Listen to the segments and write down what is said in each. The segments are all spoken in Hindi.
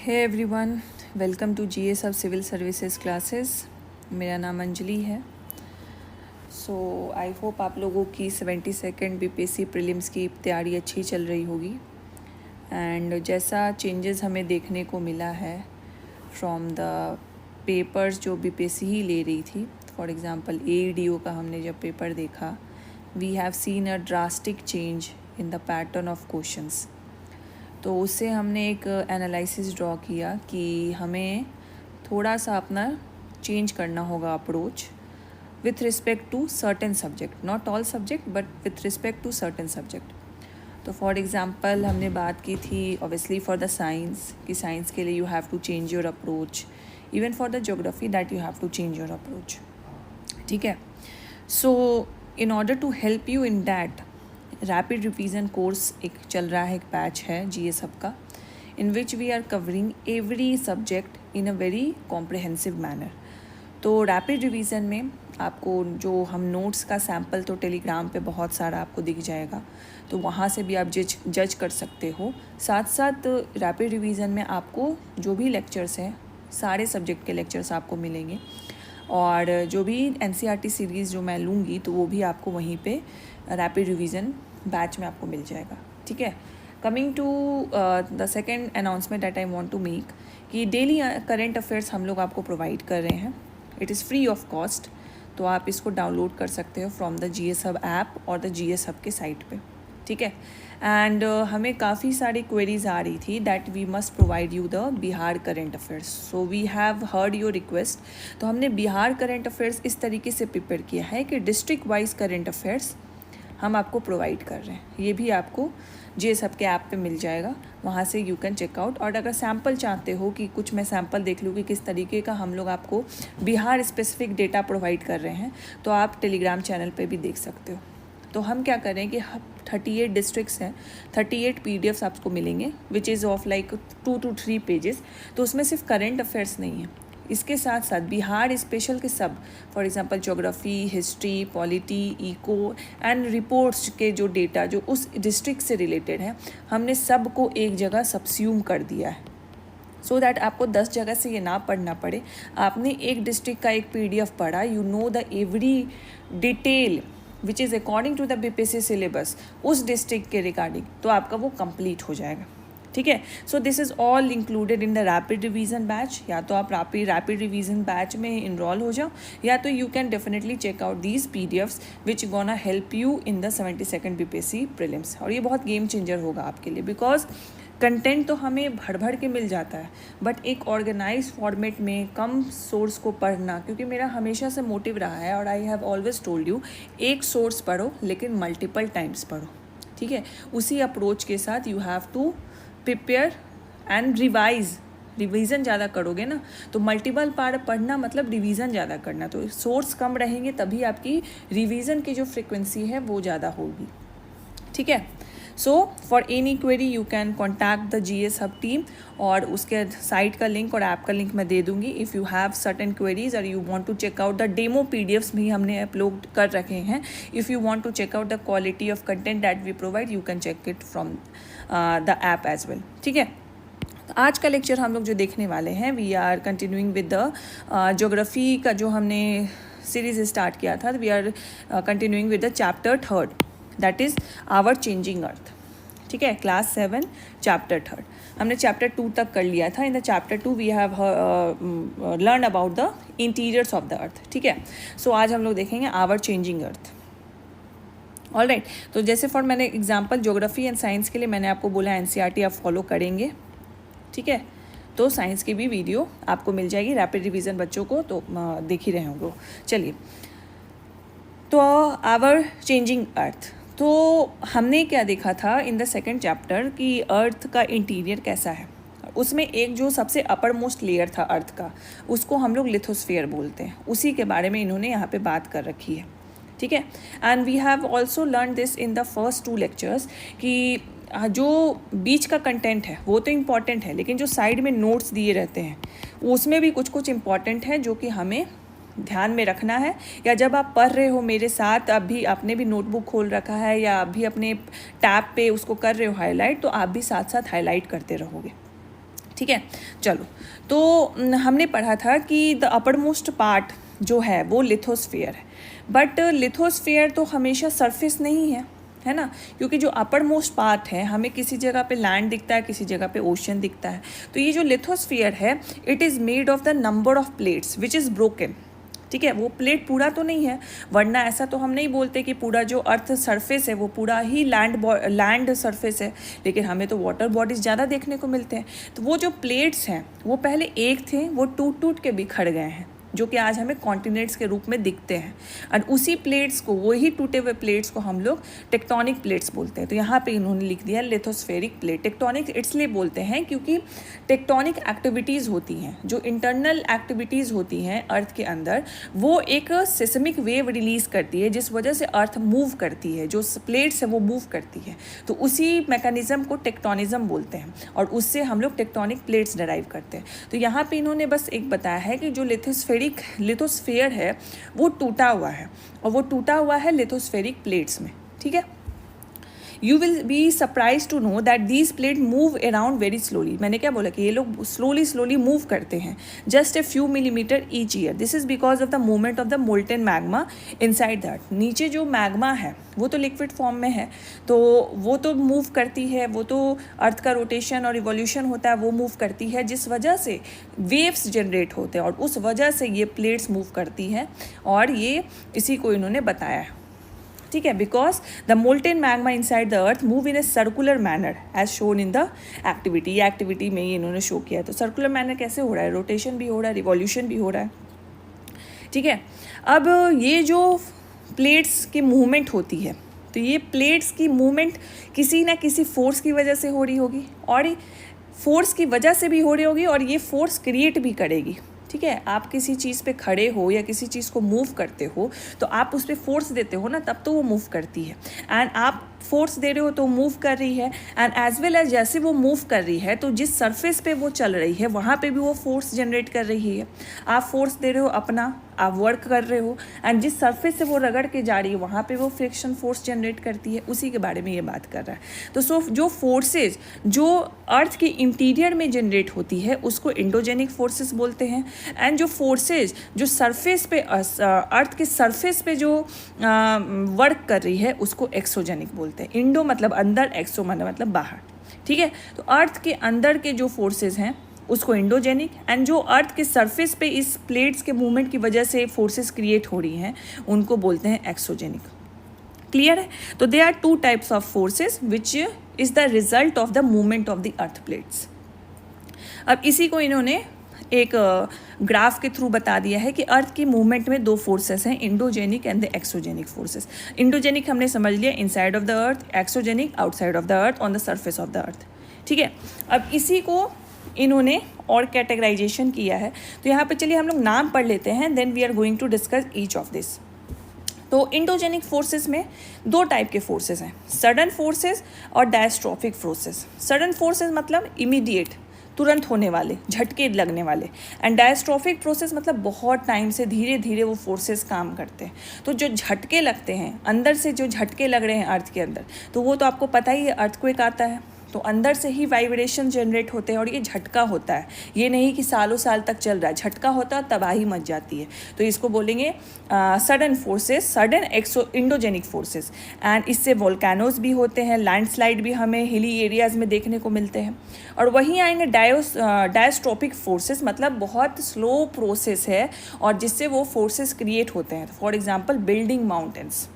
हे एवरीवन, वेलकम टू जीए सब सिविल सर्विसेज क्लासेस। मेरा नाम अंजलि है। सो आई होप आप लोगों की 72nd बीपीएससी प्रीलिम्स की तैयारी अच्छी चल रही होगी। एंड जैसा चेंजेस हमें देखने को मिला है फ्रॉम द पेपर्स जो बीपीएससी ही ले रही थी, फॉर एग्जांपल एईडीओ का हमने जब पेपर देखा, we have seen a drastic change in the pattern of questions. तो उससे हमने एक एनालिसिस ड्रॉ किया कि हमें थोड़ा सा अपना चेंज करना होगा approach with respect to certain subject, not all subject but with respect to certain subject. तो फॉर एग्जांपल हमने बात की थी ऑब्वियसली फॉर द साइंस कि साइंस के लिए you have to change your approach, even for the geography that you have to change your approach. ठीक है, so in order to help you in that, rapid revision course एक चल रहा है, एक बैच है जीए सब का, in which we are covering every subject in a very comprehensive manner. तो रैपिड रिवीजन में आपको जो हम नोट्स का सैम्पल तो टेलीग्राम पे बहुत सारा आपको दिख जाएगा, तो वहाँ से भी आप जज कर सकते हो। साथ साथ रैपिड रिवीजन में आपको जो भी लेक्चर्स हैं, सारे सब्जेक्ट के लेक्चर्स आपको मिलेंगे, और जो भी एनसीईआरटी सीरीज़ जो मैं लूँगी तो वो भी आपको वहीं पे रैपिड रिवीजन बैच में आपको मिल जाएगा। ठीक है, coming to the second announcement that I want to make कि डेली करंट अफेयर्स हम लोग आपको प्रोवाइड कर रहे हैं। It is free of cost, तो आप इसको डाउनलोड कर सकते हो from the GS hub app और द जीएस हब के साइट पे। ठीक है, एंड हमें काफ़ी सारी क्वेरीज आ रही थी that we must provide you the Bihar current affairs. So we have heard your request, तो हमने बिहार करंट अफेयर्स इस तरीके से प्रिपेयर किया है कि डिस्ट्रिक्ट वाइज करंट अफेयर्स हम आपको प्रोवाइड कर रहे हैं। ये भी आपको जे सब के ऐप पे मिल जाएगा, वहाँ से यू कैन चेकआउट। और अगर सैम्पल चाहते हो कि कुछ मैं सैम्पल देख लूँ कि किस तरीके का हम लोग आपको बिहार स्पेसिफिक डेटा प्रोवाइड कर रहे हैं, तो आप टेलीग्राम चैनल पे भी देख सकते हो। तो हम क्या करें कि 38 डिस्ट्रिक्ट्स हैं, 38 पीडीएफ्स आपको मिलेंगे which is of like 2 to 3 pages. तो उसमें सिर्फ करंट अफेयर्स नहीं है, इसके साथ साथ बिहार स्पेशल के सब, for example geography, history, polity, eco and reports के जो डेटा जो उस डिस्ट्रिक्ट से रिलेटेड है, हमने सब को एक जगह सबस्यूम कर दिया है, सो दैट आपको 10 जगह से ये ना पढ़ना पड़े। आपने एक डिस्ट्रिक्ट का एक पीडीएफ पढ़ा, you know the every detail which is according to the BPSC syllabus उस डिस्ट्रिक्ट के रिगार्डिंग, तो आपका वो कंप्लीट हो जाएगा। ठीक है, so this is all included in the rapid revision batch. या तो आप रैपिड रिवीजन बैच में इनरोल हो जाओ, या तो you can definitely check out these PDFs which gonna help you in the 72nd BPSC prelims. और ये बहुत गेम चेंजर होगा आपके लिए, बिकॉज कंटेंट तो हमें भर भर के मिल जाता है, बट एक ऑर्गेनाइज फॉर्मेट में कम सोर्स को पढ़ना, क्योंकि मेरा हमेशा से मोटिव रहा है और I have always told you, एक सोर्स पढ़ो लेकिन मल्टीपल टाइम्स पढ़ो। ठीक है, उसी अप्रोच के साथ you have to prepare and revision ज़्यादा करोगे ना, तो मल्टीपल पार्ट पढ़ना मतलब रिवीजन ज़्यादा करना, तो सोर्स कम रहेंगे तभी आपकी रिवीजन की जो फ्रिक्वेंसी है वो ज़्यादा होगी। ठीक है, so for any query you can contact the GS hub team, और उसके साइट का लिंक और ऐप का लिंक मैं दे दूंगी। If you have certain queries और you want to check out the demo PDFs भी हमने अपलोड कर रखे हैं। If you want to check out the quality of content that we provide, you can check it from the app as well. ठीक है, तो आज का लेक्चर हम लोग जो देखने वाले हैं, we are continuing with the geography का जो हमने सीरीज स्टार्ट किया था, we are continuing with the chapter 3rd, that is our changing earth. ठीक है, क्लास 7 चैप्टर 3rd। हमने चैप्टर 2 तक कर लिया था। In the chapter 2 we have learn about the interiors of the earth. ठीक है, सो आज हम लोग देखेंगे our changing earth. All right, तो जैसे फॉर मैंने एग्जाम्पल ज्योग्राफी एंड साइंस के लिए मैंने आपको बोला एनसीईआरटी आप फॉलो करेंगे। ठीक है, तो साइंस की भी वीडियो आपको मिल जाएगी, रैपिड रिवीजन बच्चों को तो देख ही रहे होंगे। चलिए, तो आवर चेंजिंग अर्थ, तो हमने क्या देखा था इन द सेकेंड चैप्टर कि अर्थ का इंटीरियर कैसा है। उसमें एक जो सबसे अपर मोस्ट लेयर था अर्थ का, उसको हम लोग लिथोस्फीयर बोलते हैं, उसी के बारे में इन्होंने यहाँ पे बात कर रखी है। ठीक है, and we have also learn this in the first 2 lectures कि जो बीच का कंटेंट है वो तो इम्पॉर्टेंट है, लेकिन जो साइड में नोट्स दिए रहते हैं उसमें भी कुछ कुछ इम्पॉर्टेंट है जो कि हमें ध्यान में रखना है। या जब आप पढ़ रहे हो मेरे साथ, अभी आपने भी नोटबुक खोल रखा है या अभी अपने टैब पे उसको कर रहे हो हाईलाइट, तो आप भी साथ साथ हाईलाइट करते रहोगे। ठीक है। चलो, तो हमने पढ़ा था कि द अपर मोस्ट पार्ट जो है वो लिथोस्फीयर है, बट लिथोस्फीयर तो हमेशा सरफेस नहीं है ना, क्योंकि जो अपर मोस्ट पार्ट है हमें किसी जगह पे लैंड दिखता है, किसी जगह पे ओशन दिखता है। तो ये जो लिथोस्फीयर है it is made of the number of plates which is broken. ठीक है, वो प्लेट पूरा तो नहीं है, वरना ऐसा तो हम नहीं बोलते कि पूरा जो अर्थ सरफेस है वो पूरा ही लैंड सरफेस है, लेकिन हमें तो वाटर बॉडीज़ ज़्यादा देखने को मिलते हैं। तो वो जो प्लेट्स हैं वो पहले एक थे, वो टूट टूट के बिखर गए हैं, जो कि आज हमें कॉन्टिनेंट्स के रूप में दिखते हैं। और उसी प्लेट्स को, वही टूटे हुए प्लेट्स को हम लोग टेक्टोनिक प्लेट्स बोलते हैं। तो यहाँ पे इन्होंने लिख दिया लिथोस्फेरिक प्लेट। टेक्टोनिक इसलिए बोलते हैं क्योंकि टेक्टोनिक एक्टिविटीज़ होती हैं, जो इंटरनल एक्टिविटीज़ होती हैं अर्थ के अंदर, वो एक सिस्मिक वेव रिलीज़ करती है जिस वजह से अर्थ मूव करती है, जो प्लेट्स है वो मूव करती है। तो उसी मैकेनिज़्म को टेक्टोनिज्म बोलते हैं और उससे हम लोग टेक्टोनिक प्लेट्स डराइव करते हैं। तो यहाँ पे इन्होंने बस एक बताया है कि जो लिथोस्फेयर है वो टूटा हुआ है, और वो टूटा हुआ है लिथोस्फेरिक प्लेट्स में। ठीक है, you will be surprise to know that these plate move around very slowly. मैंने क्या बोला कि ये लोग स्लोली मूव करते हैं, just a few millimetre each year. This is because of the movement of the molten magma inside the अर्थ। नीचे जो मैग्मा है वो तो लिक्विड फॉर्म में है, तो वो तो मूव करती है, वो तो अर्थ का रोटेशन और इवोल्यूशन होता है, वो मूव करती है, जिस वजह से वेव्स जनरेट होते हैं और उस वजह से ये प्लेट्स मूव करती हैं, और ये इसी को इन्होंने बताया है। ठीक है, because the molten magma inside the earth move in a circular manner as shown in the activity. ये एक्टिविटी में ही इन्होंने शो किया है। तो सर्कुलर मैनर कैसे हो रहा है, रोटेशन भी हो रहा है, रिवॉल्यूशन भी हो रहा है। ठीक है, अब ये जो प्लेट्स की मूवमेंट होती है, तो ये प्लेट्स की मूवमेंट किसी ना किसी फोर्स की वजह से हो रही होगी, और फोर्स की वजह से भी हो रही होगी, और ये फोर्स क्रिएट भी करेगी। ठीक है, आप किसी चीज़ पे खड़े हो या किसी चीज़ को मूव करते हो तो आप उस पर फोर्स देते हो ना, तब तो वो मूव करती है। एंड आप फोर्स दे रहे हो तो मूव कर रही है, एंड एज वेल एज जैसे वो मूव कर रही है तो जिस सरफेस पे वो चल रही है वहाँ पे भी वो फोर्स जनरेट कर रही है। आप फोर्स दे रहे हो अपना, आप वर्क कर रहे हो, एंड जिस सरफेस से वो रगड़ के जा रही है वहाँ पे वो फ्रिक्शन फोर्स जनरेट करती है। उसी के बारे में ये बात कर रहा है। तो जो फोर्सेज जो अर्थ के इंटीरियर में जनरेट होती है उसको एंडोजेनिक फोर्सेस बोलते हैं, एंड जो फोर्सेज जो सरफेस पे अर्थ के सरफेस पे जो वर्क कर रही है उसको एक्सोजेनिक बोलते हैं। इंडो मतलब अंदर, एक्सो मतलब बाहर। ठीक है, तो अर्थ के अंदर के जो फोर्सेज हैं उसको इंडोजेनिक, एंड जो अर्थ के सरफेस पे इस प्लेट्स के मूवमेंट की वजह से फोर्सेस क्रिएट हो रही हैं उनको बोलते हैं एक्सोजेनिक। क्लियर है? तो they are two types of forces which is the result of the movement of the earth plates. अब इसी को इन्होंने एक ग्राफ के थ्रू बता दिया है कि अर्थ की मूवमेंट में दो फोर्सेस हैं, endogenic and the exogenic forces. Endogenic हमने समझ लिया inside of the earth, exogenic outside of the earth, on the surface of the earth. ठीक है, अब इसी को इन्होंने और कैटेगराइजेशन किया है। तो यहाँ पे चलिए हम लोग नाम पढ़ लेते हैं, then we are going to discuss each of this. तो इंडोजेनिक फोर्सेस में दो टाइप के फोर्सेस हैं, सडन फोर्सेस और डायस्ट्रोफिक फोर्सेस। सडन फोर्सेस मतलब इमीडिएट, तुरंत होने वाले, झटके लगने वाले, एंड डायस्ट्रोफिक प्रोसेस मतलब बहुत टाइम से धीरे धीरे वो फोर्सेस काम करते हैं। तो जो झटके लगते हैं, अंदर से जो झटके लग रहे हैं अर्थ के अंदर, तो वो तो आपको पता ही है, अर्थक्वेक आता है तो अंदर से ही वाइब्रेशन जनरेट होते हैं, और ये झटका होता है, ये नहीं कि सालों साल तक चल रहा है, झटका होता है, तबाही मच जाती है। तो इसको बोलेंगे sudden forces, sudden endogenic forces. And इससे वोल्केनोज भी होते हैं, लैंडस्लाइड भी हमें हिली एरियाज़ में देखने को मिलते हैं। और वहीं आएंगे डायस्ट्रोपिक फोर्सेस, मतलब बहुत स्लो प्रोसेस है और जिससे वो फोर्सेस क्रिएट होते हैं। फॉर एग्जाम्पल बिल्डिंग माउंटेन्स,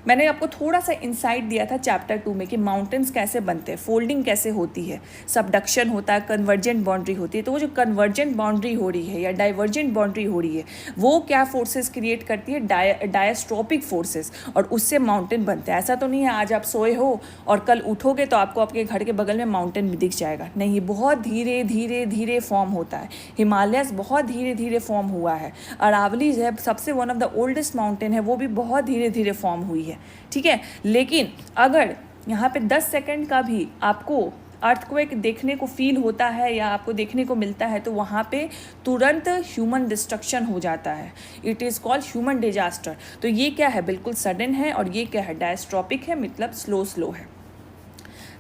मैंने आपको थोड़ा सा इंसाइट दिया था चैप्टर 2 में कि माउंटेन्स कैसे बनते हैं, फोल्डिंग कैसे होती है, सबडक्शन होता है, कन्वर्जेंट बाउंड्री होती है। तो वो जो कन्वर्जेंट बाउंड्री हो रही है या डाइवर्जेंट बाउंड्री हो रही है वो क्या फोर्सेस क्रिएट करती है, डायस्ट्रोपिक फोर्सेस, और उससे माउंटेन बनते हैं। ऐसा तो नहीं है आज आप सोए हो और कल उठोगे तो आपको आपके घर के बगल में माउंटेन भी दिख जाएगा, नहीं, ये बहुत धीरे धीरे धीरे फॉर्म होता है। हिमालयस बहुत धीरे धीरे फॉर्म हुआ है, अरावली है सबसे one of the oldest mountain है, वो भी बहुत धीरे धीरे फॉर्म हुई है। ठीक है, लेकिन अगर यहाँ पे 10 सेकंड का भी आपको अर्थक्वेक देखने को फील होता है या आपको देखने को मिलता है तो वहाँ पे तुरंत ह्यूमन डिस्ट्रक्शन हो जाता है, it is called human disaster. तो ये क्या है, बिल्कुल सडन है, और ये क्या है, डायस्ट्रोपिक है, मतलब स्लो है।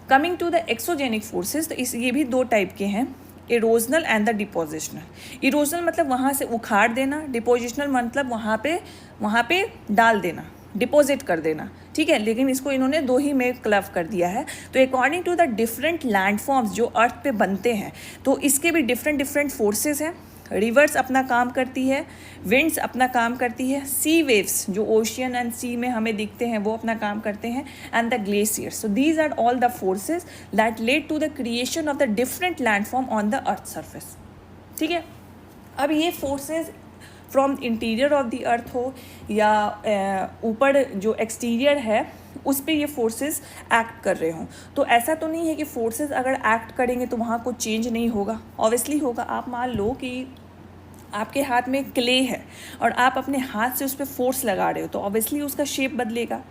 Coming to the exogenic forces, तो ये भी दो टाइप के हैं, erosional and the depositional. Erosional मतलब वहाँ से उखाड़ देना, डिपोजिशनल मतलब वहाँ पे डाल देना, डिपॉजिट कर देना, ठीक है। लेकिन इसको इन्होंने दो ही में क्लब कर दिया है। तो according to the different landforms जो अर्थ पे बनते हैं, तो इसके भी डिफरेंट फोर्सेस हैं। रिवर्स अपना काम करती है, विंड्स अपना काम करती है, सी वेव्स जो ओशियन एंड सी में हमें दिखते हैं वो अपना काम करते हैं, and the glaciers. So these are all the forces that led to the creation of the different landform on the earth surface, ठीक है। अब ये forces from interior of the earth हो या ऊपर जो एक्सटीरियर है उस पे ये फोर्सेस एक्ट कर रहे हों, तो ऐसा तो नहीं है कि फोर्सेस अगर एक्ट करेंगे तो वहाँ कुछ चेंज नहीं होगा, ऑब्वियसली होगा। आप मान लो कि आपके हाथ में क्ले है और आप अपने हाथ से उस पर फोर्स लगा रहे हो, तो ऑब्वियसली उसका शेप बदलेगा,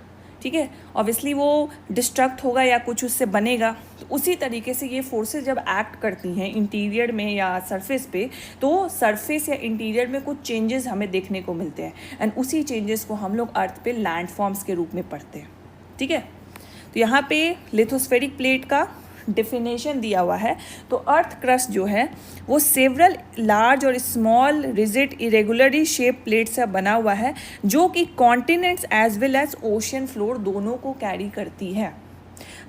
ठीक है। ऑब्वियसली वो डिस्ट्रक्ट होगा या कुछ उससे बनेगा। तो उसी तरीके से ये फोर्सेस जब एक्ट करती हैं इंटीरियर में या सरफेस पे, तो सरफेस या इंटीरियर में कुछ चेंजेस हमें देखने को मिलते हैं, एंड उसी चेंजेस को हम लोग अर्थ पे लैंडफॉर्म्स के रूप में पढ़ते हैं, ठीक है। तो यहाँ पे लिथोस्फेरिक प्लेट का डिफिनेशन दिया हुआ है। तो अर्थ क्रस्ट जो है वो सेवरल लार्ज और small rigid irregularly shape plate से बना हुआ है, जो कि continents as well as ocean floor दोनों को कैरी करती है।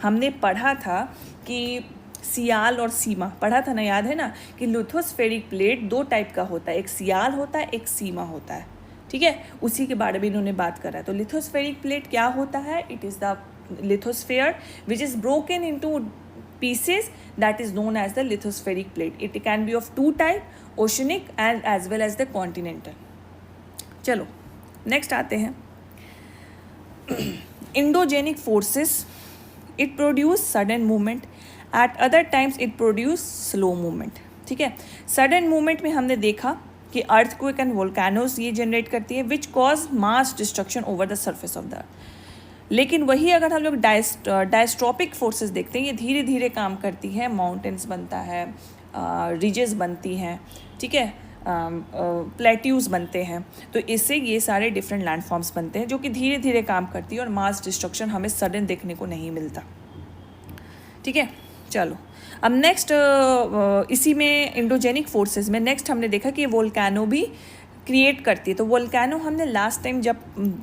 हमने पढ़ा था कि सियाल और सीमा पढ़ा था ना, याद है ना, कि लिथोस्फेरिक प्लेट दो टाइप का होता है, एक सियाल होता है, एक सीमा होता है, ठीक है। उसी के बारे में इन्होंने बात करा। तो लिथोस्फेरिक प्लेट क्या होता है? It is the lithosphere which is broken into pieces, that is known as the lithospheric plate. It can be of two type, oceanic and as well as the continental. चलो नेक्स्ट आते हैं endogenic forces. It produce sudden movement, eight other times it produce slow movement, ठीक है। सडन मूवमेंट में हमने देखा कि अर्थक्वेक एंड वोल्केनोज ये जनरेट करती है which cause mass destruction over the surface of the अर्थ। लेकिन वही अगर हम लोग डायस्ट्रोपिक फोर्सेस देखते हैं, ये धीरे धीरे काम करती है, माउंटेन्स बनता है, रिजेस बनती हैं, ठीक है, प्लेट्यूज़ बनते हैं। तो इससे ये सारे डिफरेंट लैंडफॉर्म्स बनते हैं जो कि धीरे धीरे काम करती है और मास डिस्ट्रक्शन हमें सडन देखने को नहीं मिलता, ठीक है। चलो अब नेक्स्ट इसी में इंडोजेनिक फोर्सेस में नेक्स्ट हमने देखा कि वोल्केनो भी क्रिएट करती है। तो वोल्केनो हमने लास्ट टाइम जब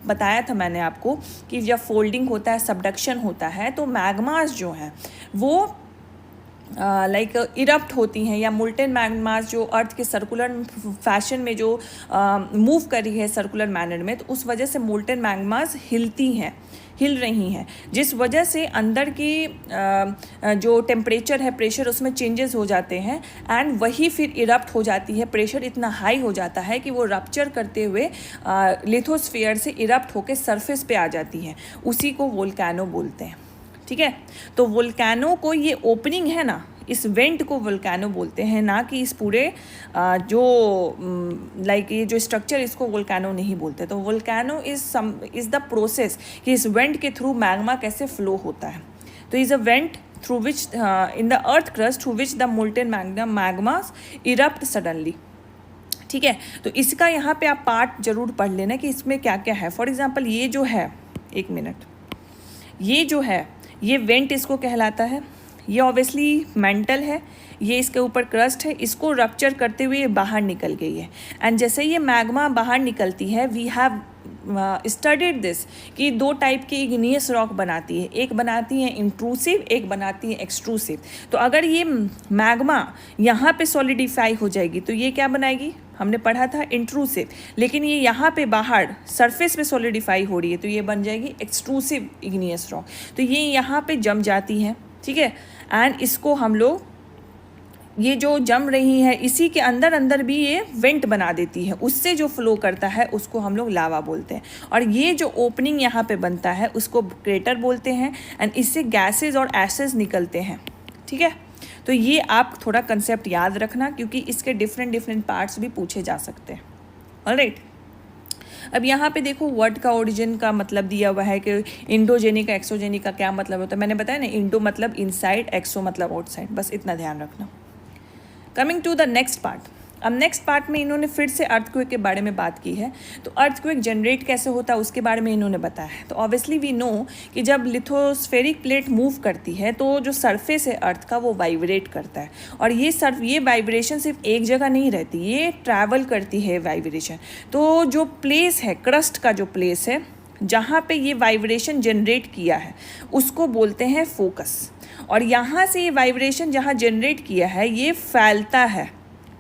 बताया था मैंने आपको कि जब फोल्डिंग होता है, सबडक्शन होता है, तो मैग्मास जो हैं वो लाइक इरप्ट होती हैं, या मोल्टेन मैग्मास जो अर्थ के सर्कुलर फैशन में जो मूव कर रही है सर्कुलर मैनर में, तो उस वजह से मोल्टेन मैग्मास हिल रही हैं, जिस वजह से अंदर की जो टेम्परेचर है, प्रेशर, उसमें चेंजेस हो जाते हैं, एंड वही फिर इरप्ट हो जाती है। प्रेशर इतना हाई हो जाता है कि वो रप्चर करते हुए लिथोस्फीयर से इरप्ट होकर सरफेस पे आ जाती है, उसी को वोल्केनो बोलते हैं, ठीक है। तो वोल्केनो को ये ओपनिंग है ना, इस वेंट को वोल्केनो बोलते हैं, ना कि इस पूरे जो लाइक ये जो स्ट्रक्चर, इसको वोल्केनो नहीं बोलते। तो वोल्केनो इज़ द प्रोसेस कि इस वेंट के थ्रू मैग्मा कैसे फ्लो होता है। तो is a vent through which in the earth crust through which the molten magmas erupt suddenly, ठीक है। तो इसका यहाँ पे आप पार्ट जरूर पढ़ लेना कि इसमें क्या क्या है। फॉर एग्जाम्पल ये जो है, एक मिनट, ये जो है ये वेंट इसको कहलाता है। ये ऑब्वियसली मेंटल है, ये इसके ऊपर क्रस्ट है, इसको रप्चर करते हुए ये बाहर निकल गई है। एंड जैसे ये मैग्मा बाहर निकलती है, वी हैव स्टडीड दिस कि दो टाइप की इग्नियस रॉक बनाती है, एक बनाती है इंट्रूसिव, एक बनाती है एक्सट्रूसिव। तो अगर ये मैग्मा यहाँ पे सॉलिडिफाई हो जाएगी तो ये क्या बनाएगी, हमने पढ़ा था इंट्रूसिव, लेकिन ये यहाँ पे बाहर सरफेस पे सॉलिडिफाई हो रही है तो ये बन जाएगी एक्सट्रूसिव इग्नियस रॉक। तो ये यहाँ पे जम जाती है, ठीक है, एंड इसको हम लोग, ये जो जम रही है इसी के अंदर अंदर भी ये वेंट बना देती है, उससे जो फ्लो करता है उसको हम लोग लावा बोलते हैं। और ये जो ओपनिंग यहाँ पे बनता है उसको क्रेटर बोलते हैं, एंड इससे गैसेस और एसेस निकलते हैं, ठीक है। तो ये आप थोड़ा कंसेप्ट याद रखना क्योंकि इसके डिफरेंट पार्ट्स भी पूछे जा सकते हैं। ऑलराइट, अब यहाँ पे देखो वर्ड का ओरिजिन का मतलब दिया हुआ है कि इंडोजेनिक एक्सोजेनिक का क्या मतलब होता है। मैंने बताया ना, इंडो मतलब इनसाइड, एक्सो मतलब आउटसाइड, बस इतना ध्यान रखना। Coming to the next part, अब नेक्स्ट पार्ट में इन्होंने फिर से अर्थक्वेक के बारे में बात की है। तो अर्थक्वेक जनरेट कैसे होता है उसके बारे में इन्होंने बताया है। तो ऑब्वियसली वी नो कि जब लिथोस्फेरिक प्लेट मूव करती है तो जो सरफेस है अर्थ का वो वाइब्रेट करता है, और ये वाइब्रेशन सिर्फ एक जगह नहीं रहती, ये ट्रैवल करती है वाइब्रेशन। तो जो प्लेस है, क्रस्ट का जो प्लेस है जहाँ पे ये वाइब्रेशन जनरेट किया है उसको बोलते हैं फोकस। और यहाँ से ये वाइब्रेशन जहाँ जनरेट किया है ये फैलता है,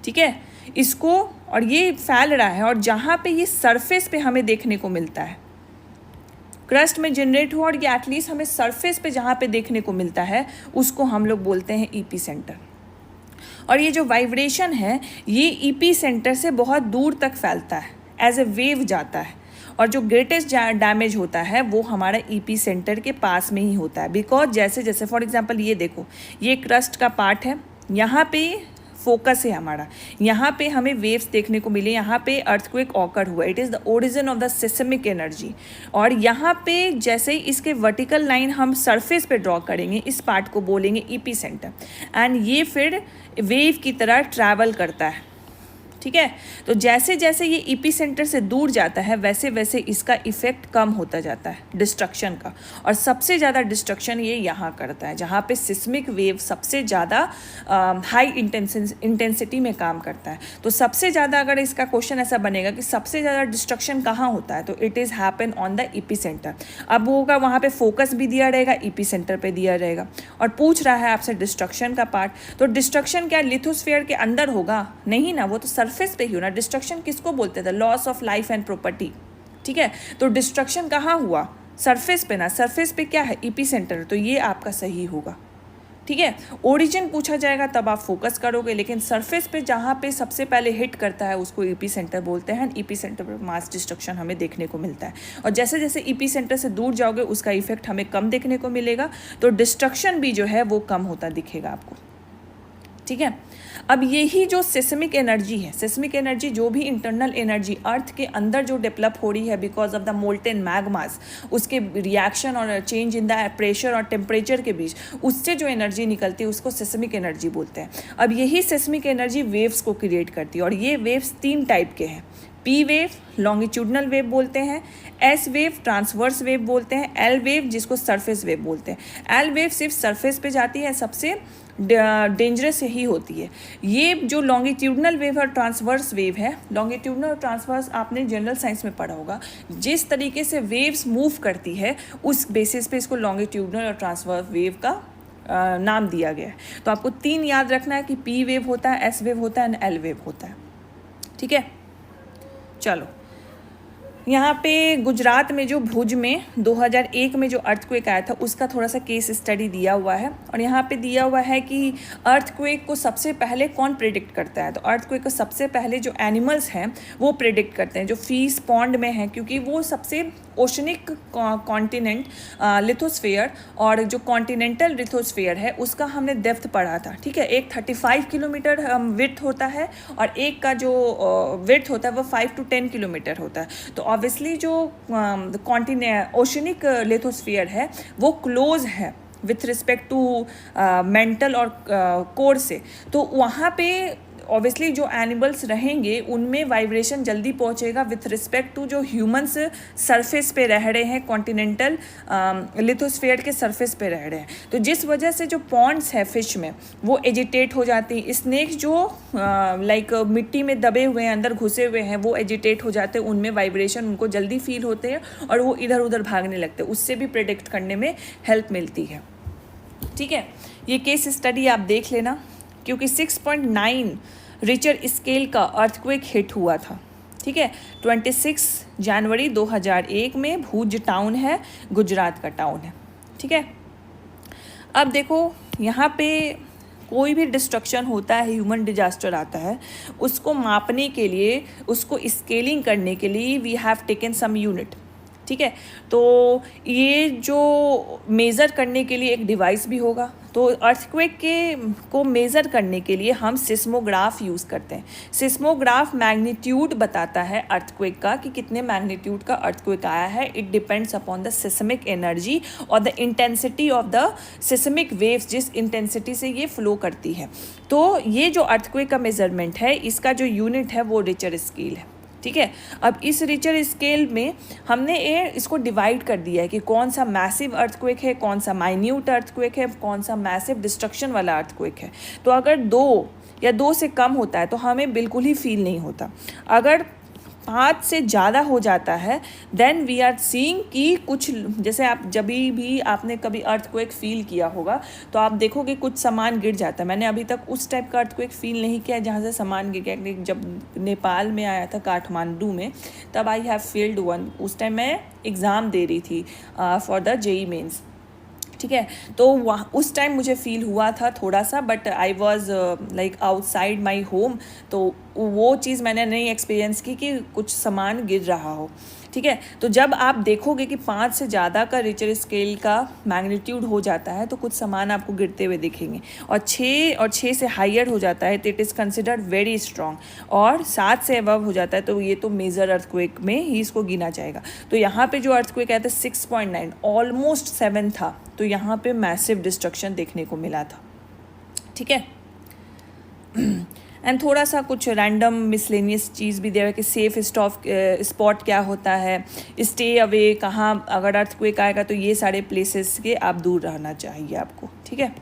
ठीक है, इसको, और ये फैल रहा है, और जहाँ पे ये सरफेस पे हमें देखने को मिलता है, क्रस्ट में जनरेट हुआ और ये एटलीस्ट हमें सरफेस पे जहाँ पे देखने को मिलता है उसको हम लोग बोलते हैं ईपी सेंटर। और ये जो वाइब्रेशन है ये ईपी सेंटर से बहुत दूर तक फैलता है, एज ए वेव जाता है, और जो ग्रेटेस्ट डैमेज होता है वो हमारा ईपी सेंटर के पास में ही होता है। बिकॉज जैसे जैसे फॉर एग्जांपल ये देखो, ये क्रस्ट का पार्ट है, यहाँ पे फोकस है हमारा, यहाँ पे हमें वेव्स देखने को मिले, यहाँ पे अर्थक्वेक ऑकर हुआ, it is the origin of the seismic energy. और यहाँ पे जैसे ही इसके वर्टिकल लाइन हम सरफेस पे ड्रॉ करेंगे, इस पार्ट को बोलेंगे ईपी सेंटर, एंड ये फिर वेव की तरह ट्रैवल करता है, ठीक है। तो जैसे जैसे ये ईपी सेंटर से दूर जाता है वैसे वैसे इसका इफेक्ट कम होता जाता है डिस्ट्रक्शन का, और सबसे ज़्यादा डिस्ट्रक्शन ये यहाँ करता है जहाँ पे सिस्मिक वेव सबसे ज़्यादा हाई इंटेंसिटी में काम करता है। तो सबसे ज़्यादा अगर इसका क्वेश्चन ऐसा बनेगा कि सबसे ज़्यादा डिस्ट्रक्शन कहाँ होता है, तो it is happen on the EP centre. अब होगा वहाँ पे फोकस भी दिया रहेगा, ईपी सेंटर पे दिया रहेगा, और पूछ रहा है आपसे डिस्ट्रक्शन का पार्ट। तो डिस्ट्रक्शन क्या लिथोस्फीयर के अंदर होगा? नहीं ना, वो तो सरफेस पे ही हो ना। डिस्ट्रक्शन किसको बोलते हैं? Loss of life and property, ठीक है। तो डिस्ट्रक्शन कहाँ हुआ? सरफेस पे ना। सरफेस पे क्या है? EP centre. तो ये आपका सही होगा, ठीक है। ओरिजिन पूछा जाएगा तब आप फोकस करोगे, लेकिन सरफेस पे जहाँ पे सबसे पहले हिट करता है उसको ईपी सेंटर बोलते हैं। ईपी सेंटर पर मास डिस्ट्रक्शन हमें देखने को मिलता है, और जैसे जैसे ईपी सेंटर से दूर जाओगे उसका इफेक्ट हमें कम देखने को मिलेगा, तो डिस्ट्रक्शन भी जो है वो कम होता दिखेगा आपको, ठीक है। अब यही जो सिस्मिक एनर्जी है, सिस्मिक एनर्जी जो भी इंटरनल एनर्जी अर्थ के अंदर जो डेवलप हो रही है बिकॉज ऑफ द मोल्टेन मैग्मास, उसके रिएक्शन और चेंज इन द प्रेशर और टेम्परेचर के बीच, उससे जो एनर्जी निकलती है उसको सिस्मिक एनर्जी बोलते हैं। अब यही सिस्मिक एनर्जी वेव्स को क्रिएट करती है, और ये वेव्स 3 टाइप के हैं। पी वेव लॉन्गिट्यूडनल वेव बोलते हैं, एस वेव ट्रांसवर्स वेव बोलते हैं, एल वेव जिसको सरफेस वेव बोलते हैं। एल वेव सिर्फ सरफेस पे जाती है, सबसे डेंजरस ही होती है। ये जो लॉन्गिट्यूडनल वेव और ट्रांसवर्स वेव है, लॉन्गिट्यूडनल और ट्रांसवर्स आपने जनरल साइंस में पढ़ा होगा, जिस तरीके से वेव्स मूव करती है उस बेसिस पे इसको लॉन्गिट्यूडनल और ट्रांसवर्स वेव का नाम दिया गया है। तो आपको 3 याद रखना है कि पी वेव होता है, एस वेव होता है एंड एल वेव होता है, ठीक है। चलो, यहाँ पे गुजरात में जो भुज में 2001 में जो अर्थक्वेक आया था उसका थोड़ा सा केस स्टडी दिया हुआ है, और यहाँ पे दिया हुआ है कि अर्थक्वेक को सबसे पहले कौन प्रेडिक्ट करता है। तो अर्थक्वेक को सबसे पहले जो एनिमल्स हैं वो प्रेडिक्ट करते हैं जो फीस पॉन्ड में हैं, क्योंकि वो सबसे ओशनिक कॉन्टिनेंट लिथोस्फीयर, और जो कॉन्टिनेंटल लिथोस्फीयर है उसका हमने डेप्थ पढ़ा था, ठीक है। एक 35 किलोमीटर विड्थ होता है और एक का जो विड्थ होता है वो 5 to 10 किलोमीटर होता है। तो ऑब्वियसली जो ओशनिक लिथोस्फीयर है वो क्लोज है विथ रिस्पेक्ट टू मेंटल और कोर से, तो वहाँ पे ऑब्वियसली जो एनिमल्स रहेंगे उनमें वाइब्रेशन जल्दी पहुंचेगा विथ रिस्पेक्ट टू जो ह्यूमंस सरफेस पे रह रहे हैं, कॉन्टिनेंटल लिथोस्फीयर के सरफेस पे रह रहे हैं। तो जिस वजह से जो पॉन्ड्स है फिश में वो एजिटेट हो जाती हैं। स्नेक्स जो लाइक मिट्टी में दबे हुए हैं, अंदर घुसे हुए हैं, वो एजिटेट हो जाते हैं, उनमें वाइब्रेशन उनको जल्दी फील होते हैं और वो इधर उधर भागने लगते हैं। उससे भी प्रेडिक्ट करने में हेल्प मिलती है, ठीक है। ये केस स्टडी आप देख लेना, क्योंकि 6.9 रिचर स्केल का अर्थक्वेक हिट हुआ था, ठीक है। 26 जनवरी 2001 में भुज टाउन है, गुजरात का टाउन है, ठीक है। अब देखो यहाँ पे कोई भी डिस्ट्रक्शन होता है, ह्यूमन डिजास्टर आता है, उसको मापने के लिए, उसको स्केलिंग करने के लिए we have taken some unit. ठीक है। तो ये जो मेज़र करने के लिए एक डिवाइस भी होगा। तो अर्थक्वेक को मेज़र करने के लिए हम सिस्मोग्राफ यूज़ करते हैं। सिस्मोग्राफ मैग्नीट्यूड बताता है अर्थक्वेक का कि कितने मैग्नीट्यूड का अर्थक्वेक आया है। It depends upon the seismic energy और the intensity of the seismic waves, जिस इंटेंसिटी से ये फ्लो करती है। तो ये जो अर्थक्वेक का मेज़रमेंट है, इसका जो यूनिट है वो रिचर स्केल है। ठीक है। अब इस रिचर स्केल में हमने इसको डिवाइड कर दिया है कि कौन सा मैसिव अर्थक्वेक है, कौन सा माइन्यूट अर्थक्वेक है, कौन सा मैसिव डिस्ट्रक्शन वाला अर्थक्वेक है। तो अगर 2 या 2 से कम होता है तो हमें बिल्कुल ही फील नहीं होता। अगर 5 से ज़्यादा हो जाता है देन वी आर सीइंग कि कुछ, जैसे आप जब भी आपने कभी अर्थक्वेक फील किया होगा तो आप देखोगे कुछ सामान गिर जाता है। मैंने अभी तक उस टाइप का अर्थक्वेक फील नहीं किया जहाँ से सामान गिर गया। जब नेपाल में आया था काठमांडू में, तब आई हैव फील्ड वन। उस टाइम मैं एग्ज़ाम दे रही थी फॉर द जेई मेंस। ठीक है। तो वहाँ उस टाइम मुझे फील हुआ था थोड़ा सा, but I was like outside my home. तो वो चीज़ मैंने नहीं एक्सपीरियंस की कि कुछ सामान गिर रहा हो। ठीक है। तो जब आप देखोगे कि 5 से ज़्यादा का रिचर स्केल का मैग्नीट्यूड हो जाता है तो कुछ सामान आपको गिरते हुए दिखेंगे। और 6 से हायर हो जाता है तो it is considered very strong. और 7 से अबव हो जाता है तो ये तो मेजर अर्थक्वेक में ही इसको गिना जाएगा। तो यहाँ पे जो अर्थक्वेक आया था 6.9, ऑलमोस्ट 7 था। तो यहाँ पे मैसिव डिस्ट्रक्शन देखने को मिला था। ठीक है। एंड थोड़ा सा कुछ रैंडम मिसलेनियस चीज़ भी दिया है कि सेफ स्पॉट क्या होता है, स्टे अवे कहाँ, अगर अर्थक्वेक आएगा तो ये सारे प्लेसेस के आप दूर रहना चाहिए आपको। ठीक है।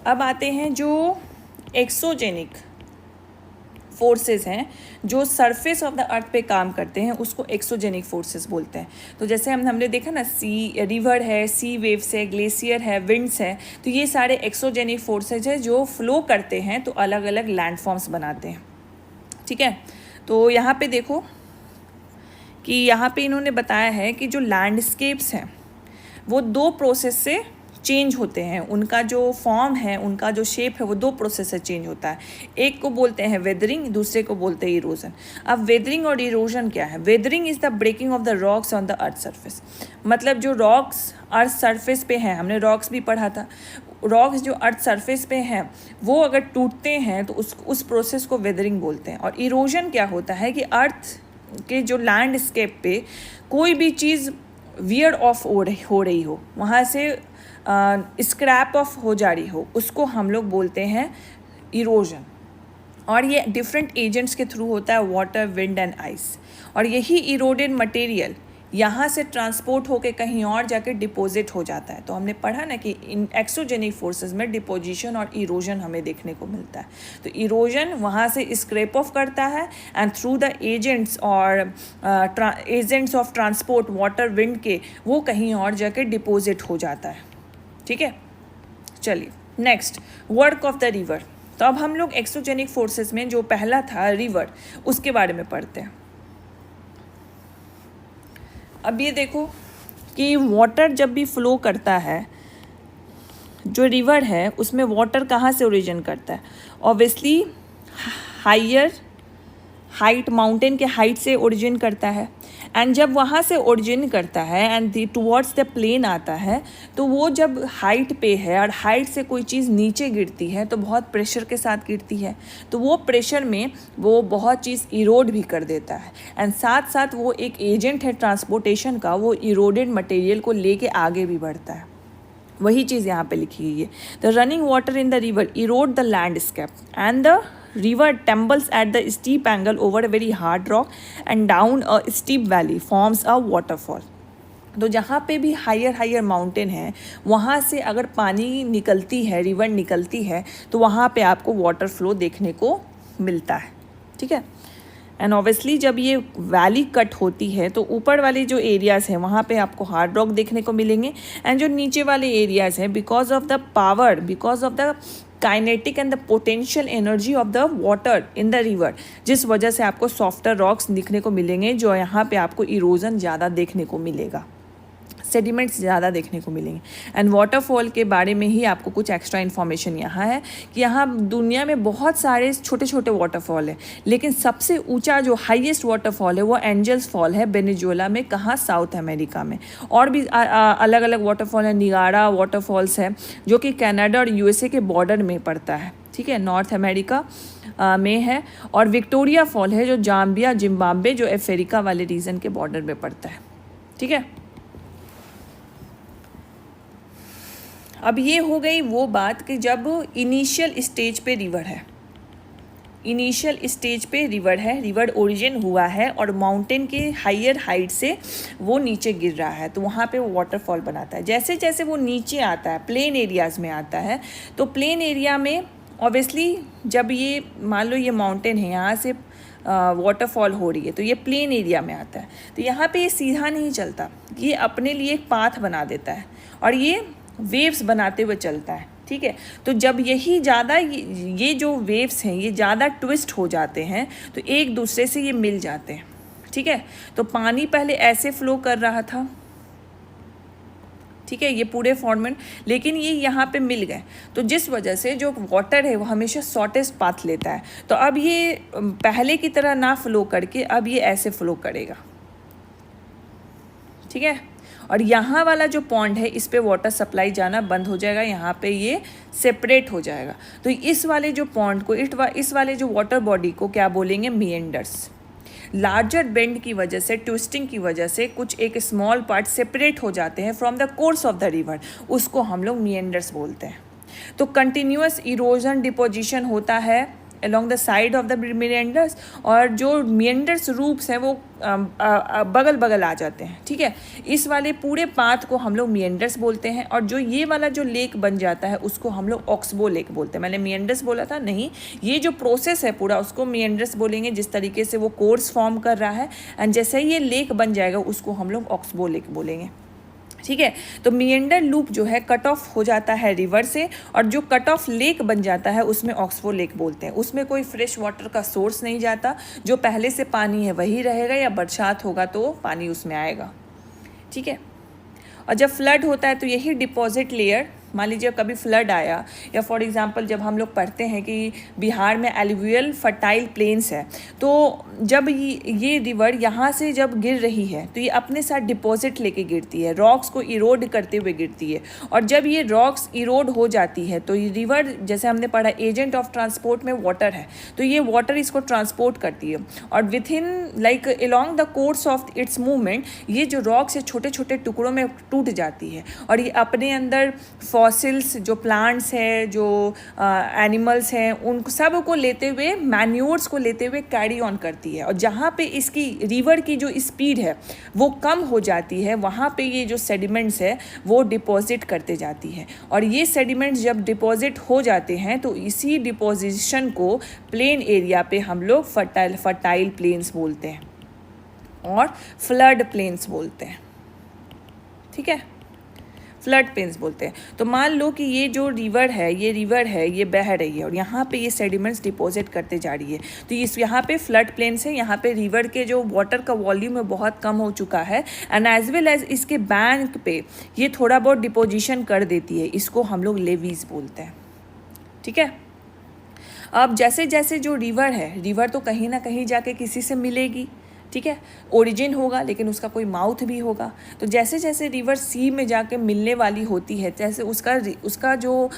अब आते हैं जो एक्सोजेनिक फोर्सेस हैं जो सरफेस ऑफ द अर्थ पे काम करते हैं, उसको एक्सोजेनिक फोर्सेस बोलते हैं। तो जैसे हमने देखा ना, रिवर है, सी वेव्स है, ग्लेशियर है, विंड्स है, तो ये सारे एक्सोजेनिक फोर्सेज है जो फ्लो करते हैं तो अलग अलग लैंडफॉर्म्स बनाते हैं। ठीक है। तो यहाँ पे देखो कि यहाँ पे इन्होंने बताया है कि जो लैंडस्केप्स हैं वो 2 प्रोसेस से चेंज होते हैं। उनका जो फॉर्म है, उनका जो शेप है, वो 2 प्रोसेस से चेंज होता है। एक को बोलते हैं वेदरिंग, दूसरे को बोलते हैं इरोजन। अब वेदरिंग और इरोजन क्या है? Weathering is the breaking of the rocks on the earth surface. मतलब जो रॉक्स अर्थ सरफेस पे हैं, हमने रॉक्स भी पढ़ा था, रॉक्स जो अर्थ सरफेस पे हैं वो अगर टूटते हैं तो उस प्रोसेस को वेदरिंग बोलते हैं। और इरोजन क्या होता है कि अर्थ के जो लैंडस्केप पे कोई भी चीज़ वियर ऑफ हो रही हो, वहाँ से स्क्रैप ऑफ हो जा रही हो, उसको हम लोग बोलते हैं इरोजन। और ये डिफरेंट एजेंट्स के थ्रू होता है, वाटर, विंड एंड आइस। और यही इरोडेड मटेरियल यहाँ से ट्रांसपोर्ट होकर कहीं और जाके डिपॉजिट हो जाता है। तो हमने पढ़ा ना कि इन एक्सोजेनिक फोर्सेस में डिपोजिशन और इरोजन हमें देखने को मिलता है। तो इरोजन वहाँ से स्क्रैप ऑफ करता है एंड थ्रू द एजेंट्स और agents of transport water, wind के, वो कहीं और जाके डिपॉजिट हो जाता है। ठीक है। चलिए next, work of the river. तो अब हम लोग एक्सोजेनिक फोर्सेस में जो पहला था रिवर, उसके बारे में पढ़ते हैं। अब ये देखो कि वाटर जब भी फ्लो करता है, जो रिवर है उसमें वाटर कहाँ से ओरिजिन करता है? ऑब्वियसली हाइट, माउंटेन के हाइट से ओरिजिन करता है। एंड जब वहाँ से ओरिजिन करता है एंड टुवर्ड्स द प्लेन आता है, तो वो जब हाइट पे है और हाइट से कोई चीज़ नीचे गिरती है तो बहुत प्रेशर के साथ गिरती है, तो वो प्रेशर में वो बहुत चीज़ इरोड भी कर देता है। एंड साथ साथ वो एक एजेंट है ट्रांसपोर्टेशन का, वो इरोडेड मटेरियल को लेके आगे भी बढ़ता है। वही चीज़ यहाँ पे लिखी गई है। The running water in the river Erode the landscape and the river tumbles at the steep angle over a very hard rock and down a steep valley forms a waterfall। तो जहाँ पे भी हायर माउंटेन है, वहाँ से अगर पानी निकलती है, रिवर निकलती है, तो वहाँ पे आपको वाटर फ्लो देखने को मिलता है। ठीक है। एंड ऑब्वियसली जब ये वैली कट होती है तो ऊपर वाले जो एरियाज़ हैं वहाँ पे आपको हार्ड रॉक देखने को मिलेंगे। एंड जो नीचे वाले एरियाज़ हैं, because of the power, because of the kinetic and the potential energy of the water in the river, जिस वजह से आपको सॉफ्टर रॉक्स दिखने को मिलेंगे, जो यहाँ पे आपको इरोजन ज़्यादा देखने को मिलेगा। सेडिमेंट्स ज़्यादा देखने को मिलेंगे। एंड वाटरफॉल के बारे में ही आपको कुछ एक्स्ट्रा इन्फॉर्मेशन यहाँ है कि यहाँ दुनिया में बहुत सारे छोटे छोटे वाटरफॉल है, लेकिन सबसे ऊंचा जो हाईएस्ट वाटरफॉल है वो एंजल्स फॉल है वेनेजुएला में, कहाँ, साउथ अमेरिका में। और भी अलग अलग वाटरफॉल है, निगारा वाटरफॉल्स है जो कि कनाडा और यूएसए के बॉर्डर में पड़ता है, ठीक है, नॉर्थ अमेरिका में है। और विक्टोरिया फॉल है जो जाम्बिया जिम्बाब्वे जो अफ्रीका वाले रीजन के बॉर्डर में पड़ता है, ठीक है। अब ये हो गई वो बात कि जब इनिशियल स्टेज पे रिवर है, इनिशियल स्टेज पे रिवर है, रिवर ओरिजिन हुआ है और माउंटेन के हायर हाइट से वो नीचे गिर रहा है, तो वहाँ पे वो वाटरफॉल बनाता है। जैसे जैसे वो नीचे आता है, प्लेन एरियाज़ में आता है, तो प्लेन एरिया में ऑब्वियसली जब ये मान लो ये माउंटेन है, यहाँ से वाटरफॉल हो रही है, तो ये प्लेन एरिया में आता है, तो यहाँ पे ये सीधा नहीं चलता, ये अपने लिए एक पाथ बना देता है और ये वेव्स बनाते हुए चलता है, ठीक है। तो जब यही ज़्यादा ये जो वेव्स हैं ये ज़्यादा ट्विस्ट हो जाते हैं तो एक दूसरे से ये मिल जाते हैं, ठीक है। तो पानी पहले ऐसे फ्लो कर रहा था, ठीक है, ये पूरे फॉर्मेट, लेकिन ये यहाँ पे मिल गए, तो जिस वजह से जो वाटर है वो हमेशा शॉर्टेस्ट पाथ लेता है। तो अब ये पहले की तरह ना फ्लो करके अब ये ऐसे फ्लो करेगा, ठीक है। और यहाँ वाला जो पॉन्ड है इस पे वाटर सप्लाई जाना बंद हो जाएगा, यहाँ पे ये सेपरेट हो जाएगा। तो इस वाले जो पॉन्ड को, इस वाले जो वाटर बॉडी को क्या बोलेंगे, मिएंडर्स। लार्जर बेंड की वजह से, ट्विस्टिंग की वजह से कुछ एक स्मॉल पार्ट सेपरेट हो जाते हैं from the course of the river, उसको हम लोग मिएंडर्स बोलते हैं। तो कंटिन्यूअस इरोजन डिपोजिशन होता है along the side of the meanders, और जो meanders रूप्स हैं वो बगल बगल आ जाते हैं, ठीक है। इस वाले पूरे पाथ को हम लोग meanders बोलते हैं, और जो ये वाला जो लेक बन जाता है उसको हम लोग ऑक्सबो लेक बोलते हैं। मैंने meanders बोला था, नहीं, ये जो प्रोसेस है पूरा उसको meanders बोलेंगे, जिस तरीके से वो कोर्स फॉर्म कर रहा है, एंड जैसे ही ये लेक बन जाएगा उसको हम लोग ऑक्सबो लेक बोलेंगे, ठीक है। तो मिएंडर लूप जो है कट ऑफ हो जाता है रिवर से, और जो कट ऑफ लेक बन जाता है उसमें ऑक्सबो लेक बोलते हैं। उसमें कोई फ्रेश वाटर का सोर्स नहीं जाता, जो पहले से पानी है वही रहेगा, या बरसात होगा तो पानी उसमें आएगा, ठीक है। और जब फ्लड होता है तो यही डिपॉजिट लेयर, मान लीजिए कभी फ्लड आया, या फॉर एग्जांपल जब हम लोग पढ़ते हैं कि बिहार में एलुवियल फर्टाइल प्लेन्स है, तो जब ये रिवर यहाँ से जब गिर रही है तो ये अपने साथ डिपॉजिट लेके गिरती है, रॉक्स को इरोड करते हुए गिरती है, और जब ये रॉक्स इरोड हो जाती है तो ये रिवर, जैसे हमने पढ़ा एजेंट ऑफ ट्रांसपोर्ट में वाटर है, तो ये वाटर इसको ट्रांसपोर्ट करती है, और with in like along the course of its movement ये जो रॉक्स है छोटे छोटे टुकड़ों में टूट जाती है, और ये अपने अंदर फॉसिल्स, जो प्लांट्स हैं, जो एनिमल्स हैं, उन सब को लेते हुए, मैन्योर्स को लेते हुए कैरी ऑन करती है। और जहाँ पे इसकी रिवर की जो स्पीड है वो कम हो जाती है, वहाँ पे ये जो सेडिमेंट्स है वो डिपॉजिट करते जाती है, और ये सेडिमेंट्स जब डिपॉजिट हो जाते हैं तो इसी डिपॉजिशन को प्लेन एरिया पे हम लोग फर्टाइल प्लेन्स बोलते हैं और फ्लड प्लेन्स बोलते हैं, ठीक है, फ्लड प्लेन्स बोलते हैं। तो मान लो कि ये जो रिवर है ये बह रही है, और यहाँ पे ये सेडिमेंट्स डिपॉजिट करते जा रही है, तो यहाँ पे फ्लड प्लेन्स है, यहाँ पे रिवर के जो वाटर का वॉल्यूम है बहुत कम हो चुका है, एंड एज वेल एज इसके बैंक पे ये थोड़ा बहुत डिपोजिशन कर देती है, इसको हम लोग लेवीज बोलते हैं, ठीक है। अब जैसे जैसे जो रिवर है, रिवर तो कहीं ना कहीं जाके किसी से मिलेगी, ठीक है, ओरिजिन होगा लेकिन उसका कोई माउथ भी होगा। तो जैसे जैसे रिवर सी में जाके मिलने वाली होती है, जैसे उसका जो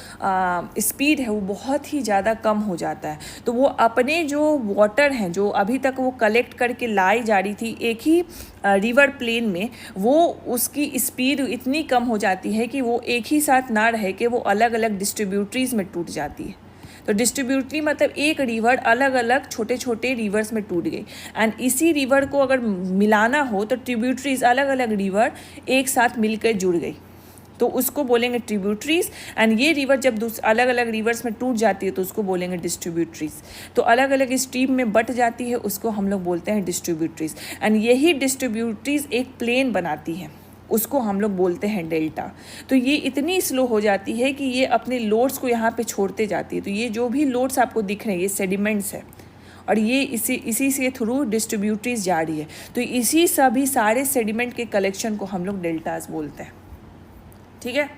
स्पीड है वो बहुत ही ज़्यादा कम हो जाता है, तो वो अपने जो वाटर हैं जो अभी तक वो कलेक्ट करके लाई जा रही थी एक ही रिवर प्लेन में, वो उसकी स्पीड इतनी कम हो जाती है कि वो एक ही साथ ना रह के वो अलग अलग डिस्ट्रीब्यूटरीज में टूट जाती है। तो डिस्ट्रीब्यूटरी मतलब एक रिवर अलग अलग छोटे छोटे रिवर्स में टूट गई, एंड इसी रिवर को अगर मिलाना हो तो ट्रिब्यूटरीज अलग अलग रिवर एक साथ मिलकर जुड़ गई, तो उसको बोलेंगे ट्रिब्यूटरीज। एंड ये रिवर जब अलग अलग रिवर्स में टूट जाती है तो उसको बोलेंगे डिस्ट्रीब्यूटरीज। तो अलग अलग स्ट्रीम में बट जाती है, उसको हम लोग बोलते हैं डिस्ट्रीब्यूटरीज, एंड यही डिस्ट्रीब्यूटरीज एक प्लेन बनाती है, उसको हम लोग बोलते हैं डेल्टा। तो ये इतनी स्लो हो जाती है कि ये अपने लोड्स को यहाँ पे छोड़ते जाती है। तो ये जो भी लोड्स आपको दिख रहे हैं ये सेडिमेंट्स है, और ये इसी से थ्रू डिस्ट्रीब्यूटरीज जा रही है। तो इसी सभी सारे सेडिमेंट के कलेक्शन को हम लोग डेल्टास बोलते हैं। ठीक है,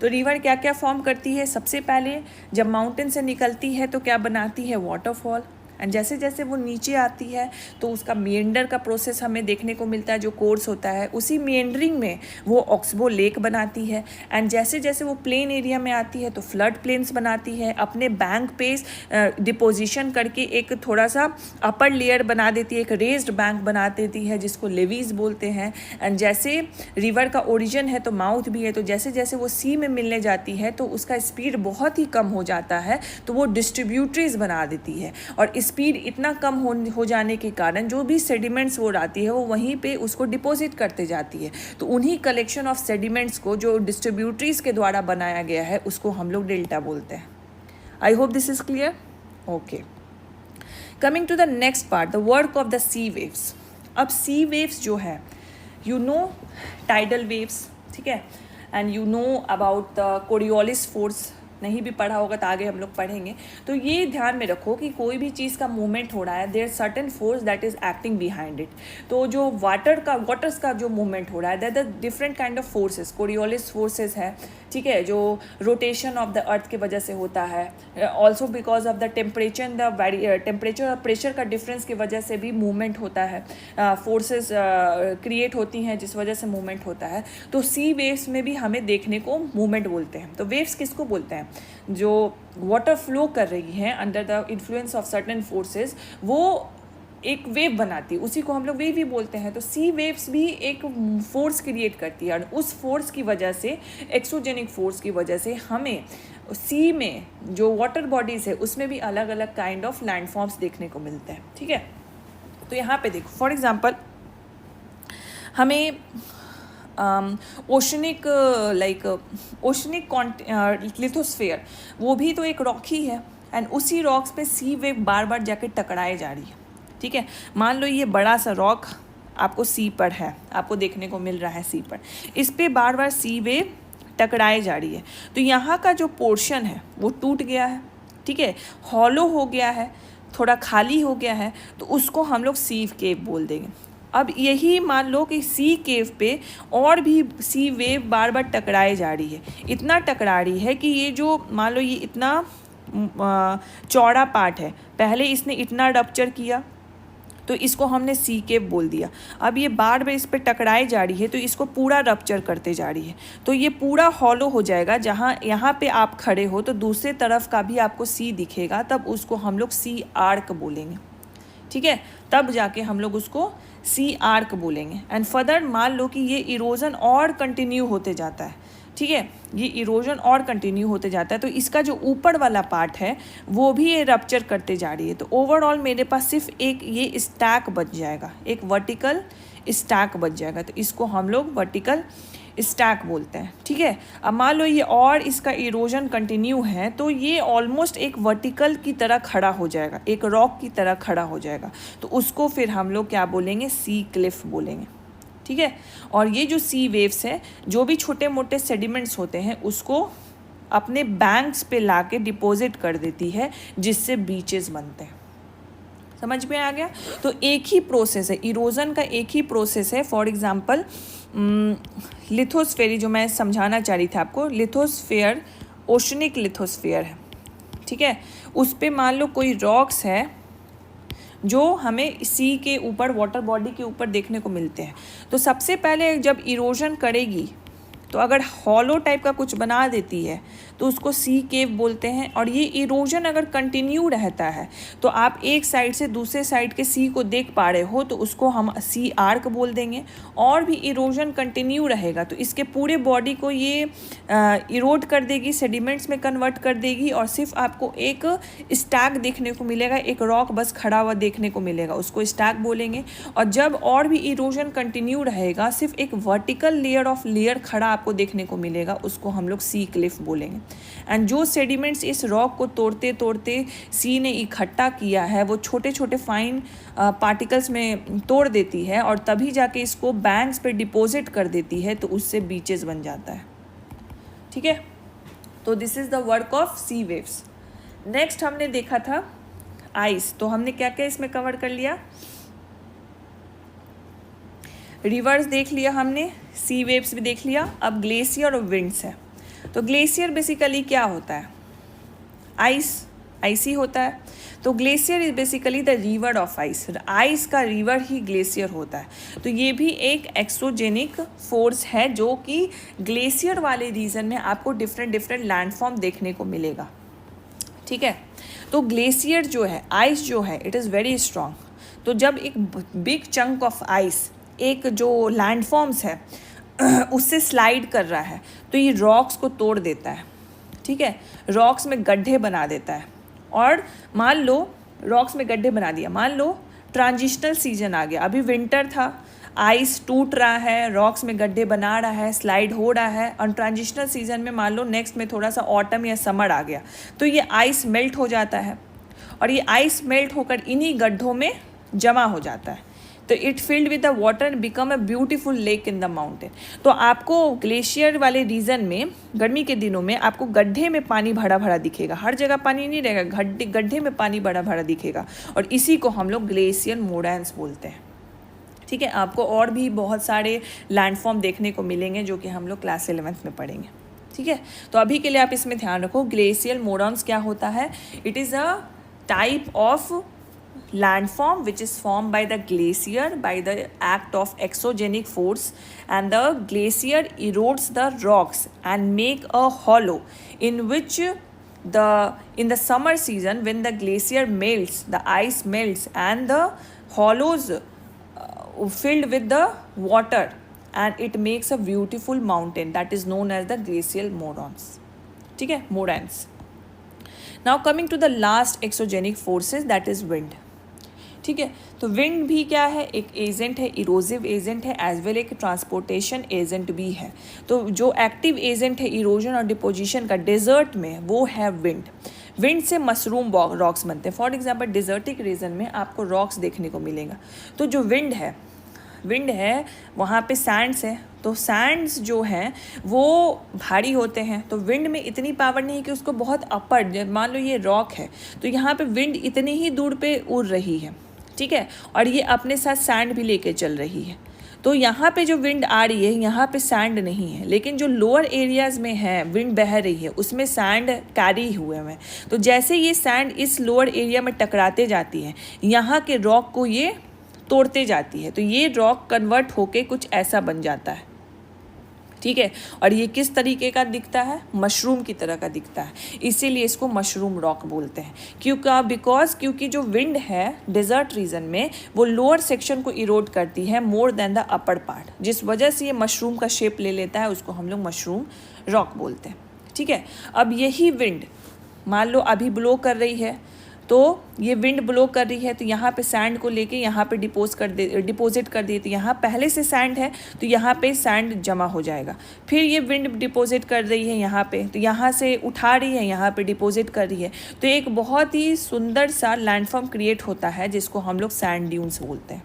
तो रिवर क्या क्या फॉर्म करती है? सबसे पहले जब माउंटेन से निकलती है तो क्या बनाती है? वाटरफॉल। एंड जैसे जैसे वो नीचे आती है तो उसका मिएंडर का प्रोसेस हमें देखने को मिलता है, जो कोर्स होता है उसी मिएंडरिंग में वो ऑक्सबो लेक बनाती है। एंड जैसे जैसे वो प्लेन एरिया में आती है तो फ्लड प्लेन्स बनाती है, अपने बैंक पे डिपोजिशन करके एक थोड़ा सा अपर लेयर बना देती है, एक रेज्ड बैंक बना देती है जिसको लेवीज बोलते हैं। एंड जैसे रिवर का ओरिजिन है तो माउथ भी है, तो जैसे जैसे वो सी में मिलने जाती है तो उसका स्पीड बहुत ही कम हो जाता है, तो वो डिस्ट्रीब्यूटरीज बना देती है। और स्पीड इतना कम हो जाने के कारण जो भी सेडिमेंट्स वो लाती है वो वहीं पे उसको डिपॉजिट करते जाती है। तो उन्हीं कलेक्शन ऑफ सेडिमेंट्स को जो डिस्ट्रीब्यूटरीज के द्वारा बनाया गया है उसको हम लोग डेल्टा बोलते हैं। I hope this is clear. Okay, coming to the next part, the work of the sea waves. अब सी वेव्स जो है, यू नो टाइडल वेव्स, ठीक है, and you know about the Coriolis force. नहीं भी पढ़ा होगा तो आगे हम लोग पढ़ेंगे। तो ये ध्यान में रखो कि कोई भी चीज़ का मूवमेंट हो रहा है, there certain force that is acting behind it. तो जो वाटर्स का जो मूवमेंट हो रहा है, that the different kind of forces, Coriolis forces है, ठीक है, जो रोटेशन ऑफ द अर्थ की वजह से होता है। Also because of the temperature और प्रेशर का डिफरेंस की वजह से भी मूवमेंट होता है, फोर्सेस क्रिएट होती हैं जिस वजह से मूवमेंट होता है। तो सी वेव्स में भी हमें देखने को मूवमेंट बोलते हैं। तो वेव्स किसको बोलते हैं? जो वाटर फ्लो कर रही है under the influence of certain forces, वो एक वेव बनाती है, उसी को हम लोग वेव ही बोलते हैं। तो सी वेव्स भी एक फोर्स क्रिएट करती है, और उस फोर्स की वजह से, एक्सोजेनिक फोर्स की वजह से, हमें सी में जो वाटर बॉडीज़ है उसमें भी अलग अलग काइंड ऑफ लैंडफॉर्म्स देखने को मिलते हैं। ठीक है, तो यहाँ पे देखो, फॉर एग्जांपल हमें ओशनिक लिथोस्फेयर, वो भी तो एक रॉक ही है, एंड उसी रॉक्स पे सी वेव बार बार जाके टकराए जा रही है। ठीक है, मान लो ये बड़ा सा रॉक आपको सी पर है, आपको देखने को मिल रहा है सी पर, इस पे बार बार सी वेव टकराए जा रही है। तो यहाँ का जो पोर्शन है वो टूट गया है, ठीक है, हॉलो हो गया है, थोड़ा खाली हो गया है, तो उसको हम लोग सी केव बोल देंगे। अब यही मान लो कि सी केव पे और भी सी वेव बार बार टकराए जा रही है, इतना टकरा रही है कि ये जो मान लो ये इतना चौड़ा पार्ट है, पहले इसने इतना रप्चर किया तो इसको हमने सी केव बोल दिया। अब ये बार बार इस पर टकराए जा रही है तो इसको पूरा रप्चर करते जा रही है, तो ये पूरा हॉलो हो जाएगा। जहाँ यहाँ पे आप खड़े हो तो दूसरे तरफ का भी आपको सी दिखेगा, तब उसको हम लोग सी आर्क बोलेंगे। ठीक है, तब जाके हम लोग उसको सी आर्क बोलेंगे। एंड फर्दर मान लो कि ये इरोजन और कंटिन्यू होते जाता है, ठीक है, ये इरोजन और कंटिन्यू होते जाता है, तो इसका जो ऊपर वाला पार्ट है वो भी ये रप्चर करते जा रही है। तो ओवरऑल मेरे पास सिर्फ एक ये स्टैक बच जाएगा, एक वर्टिकल स्टैक बच जाएगा, तो इसको हम लोग वर्टिकल स्टैक बोलते हैं। ठीक है, अब मान लो ये और इसका इरोजन कंटिन्यू है तो ये ऑलमोस्ट एक वर्टिकल की तरह खड़ा हो जाएगा, एक रॉक की तरह खड़ा हो जाएगा, तो उसको फिर हम लोग क्या बोलेंगे? सी क्लिफ बोलेंगे। ठीक है, और ये जो सी वेव्स है, जो भी छोटे मोटे सेडिमेंट्स होते हैं उसको अपने बैंक्स पे लाके डिपॉजिट कर देती है, जिससे बीचेस बनते हैं। समझ में आ गया? तो एक ही प्रोसेस है, इरोजन का एक ही प्रोसेस है। फॉर एग्जांपल लिथोस्फेयर, जो मैं समझाना चाह रही थी आपको, लिथोस्फेयर ओशनिक लिथोस्फेयर है, ठीक है, उस पे मान लो कोई रॉक्स है जो हमें सी के ऊपर, वाटर बॉडी के ऊपर देखने को मिलते हैं। तो सबसे पहले जब इरोजन करेगी तो अगर हॉलो टाइप का कुछ बना देती है तो उसको सी केव बोलते हैं। और ये इरोजन अगर कंटिन्यू रहता है तो आप एक साइड से दूसरे साइड के सी को देख पा रहे हो तो उसको हम सी आर्क बोल देंगे। और भी इरोजन कंटिन्यू रहेगा तो इसके पूरे बॉडी को ये इरोड कर देगी, सेडिमेंट्स में कन्वर्ट कर देगी, और सिर्फ आपको एक स्टैक देखने को मिलेगा, एक रॉक बस खड़ा हुआ देखने को मिलेगा, उसको स्टैक बोलेंगे। और जब और भी इरोजन कंटिन्यू रहेगा, सिर्फ एक वर्टिकल लेयर खड़ा आपको देखने को मिलेगा, उसको हम लोग सी क्लिफ बोलेंगे। एंड जो सेडिमेंट्स इस रॉक को तोड़ते तोड़ते सी ने इकट्ठा किया है वो छोटे छोटे फाइन पार्टिकल्स में तोड़ देती है और तभी जाके इसको बैंक्स पे डिपॉजिट कर देती है, तो उससे बीचेस बन जाता है। ठीक है, तो this is the work of sea waves. Next हमने देखा था आइस, तो हमने क्या क्या इसमें कवर कर लिया, रिवर्स देख लिया हमने, सी वेव्स भी देख लिया, अब ग्लेशियर और विंड्स है। तो ग्लेशियर बेसिकली क्या होता है, आइस ही होता है। तो glacier is basically the river of ice, ice का रिवर ही ग्लेशियर होता है। तो ये भी एक एक्सोजेनिक फोर्स है जो कि ग्लेशियर वाले रीजन में आपको डिफरेंट लैंडफॉर्म देखने को मिलेगा। ठीक है, तो ग्लेशियर जो है, आइस जो है, इट इज़ वेरी स्ट्रॉन्ग। तो जब एक बिग चंक ऑफ आइस, एक जो लैंडफॉर्म्स है उससे स्लाइड कर रहा है, तो ये रॉक्स को तोड़ देता है। ठीक है, रॉक्स में गड्ढे बना देता है। और मान लो रॉक्स में गड्ढे बना दिया, मान लो ट्रांजिशनल सीजन आ गया, अभी विंटर था, आइस टूट रहा है, रॉक्स में गड्ढे बना रहा है, स्लाइड हो रहा है, और ट्रांजिशनल सीजन में मान लो नेक्स्ट में थोड़ा सा ऑटम या समर आ गया, तो ये आइस मेल्ट हो जाता है, और ये आइस मेल्ट होकर इन्हीं गड्ढों में जमा हो जाता है। तो it filled with the water become a beautiful lake in the mountain. तो आपको ग्लेशियर वाले रीजन में गर्मी के दिनों में आपको गड्ढे में पानी भरा भरा दिखेगा, हर जगह पानी नहीं रहेगा, गड्ढे में पानी भरा भरा दिखेगा, और इसी को हम लोग ग्लेशियर मोरेन्स बोलते हैं। ठीक है, आपको और भी बहुत सारे लैंडफॉर्म देखने को मिलेंगे जो कि हम लोग क्लास 11th में पढ़ेंगे। ठीक है, तो अभी के लिए आप इसमें ध्यान रखो, ग्लेशियर मोरेन्स क्या होता है, it is a type of landform which is formed by the glacier by the act of exogenic force, and the glacier erodes the rocks and make a hollow in which in the summer season when the glacier melts, the ice melts and the hollows filled with the water, and it makes a beautiful mountain that is known as the glacial moraines. ठीक है, moraines. Now coming to the last exogenic forces, that is wind. ठीक है, तो विंड भी क्या है, एक एजेंट है, इरोजिव एजेंट है, एज वेल एक ट्रांसपोर्टेशन एजेंट भी है। तो जो एक्टिव एजेंट है इरोजन और डिपोजिशन का डेजर्ट में, वो है विंड। विंड से मशरूम रॉक्स बनते हैं। फॉर एग्जांपल डिजर्टिक रीजन में आपको रॉक्स देखने को मिलेगा। तो जो विंड है वहाँ पे सैंड्स है, तो सैंड्स जो हैं वो भारी होते हैं, तो विंड में इतनी पावर नहीं है कि उसको बहुत अपर, मान लो ये रॉक है तो यहाँ पे विंड इतनी ही दूर पे उड़ रही है। ठीक है, और ये अपने साथ सैंड भी लेके चल रही है, तो यहाँ पे जो विंड आ रही है यहाँ पे सैंड नहीं है, लेकिन जो लोअर एरियाज़ में है विंड बह रही है उसमें सैंड कैरी हुए हैं। तो जैसे ये सैंड इस लोअर एरिया में टकराते जाती है, यहाँ के रॉक को ये तोड़ते जाती है, तो ये रॉक कन्वर्ट होके कुछ ऐसा बन जाता है। ठीक है, और ये किस तरीके का दिखता है, मशरूम की तरह का दिखता है, इसीलिए इसको मशरूम रॉक बोलते हैं। क्योंकि जो विंड है डेजर्ट रीजन में वो लोअर सेक्शन को इरोड करती है more than the upper part, जिस वजह से ये मशरूम का शेप ले लेता है, उसको हम लोग मशरूम रॉक बोलते हैं। ठीक है, अब यही विंड मान लो अभी ब्लो कर रही है, तो ये विंड ब्लो कर रही है, तो यहाँ पे सैंड को लेके यहाँ पे डिपोजिट कर दी, तो यहाँ पहले से सैंड है तो यहाँ पे सैंड जमा हो जाएगा। फिर ये विंड डिपोजिट कर रही है यहाँ पे, तो यहाँ से उठा रही है, यहाँ पे डिपोजिट कर रही है, तो एक बहुत ही सुंदर सा लैंडफॉर्म क्रिएट होता है जिसको हम लोग सैंड ड्यून्स बोलते हैं।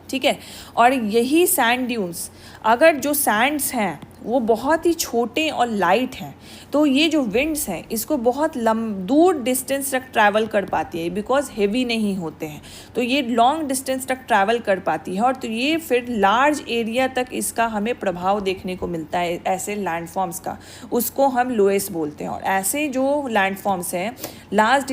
ठीक है, और यही सैंड ड्यून्स, अगर जो सैंड्स हैं वो बहुत ही छोटे और लाइट हैं, तो ये जो विंड्स हैं इसको बहुत दूर डिस्टेंस तक ट्रैवल कर पाती है, बिकॉज हेवी नहीं होते हैं, तो ये लॉन्ग डिस्टेंस तक ट्रैवल कर पाती है, और तो ये फिर लार्ज एरिया तक इसका हमें प्रभाव देखने को मिलता है ऐसे लैंडफॉर्म्स का, उसको हम लोएस बोलते हैं। और ऐसे जो लैंडफॉर्म्स हैं, large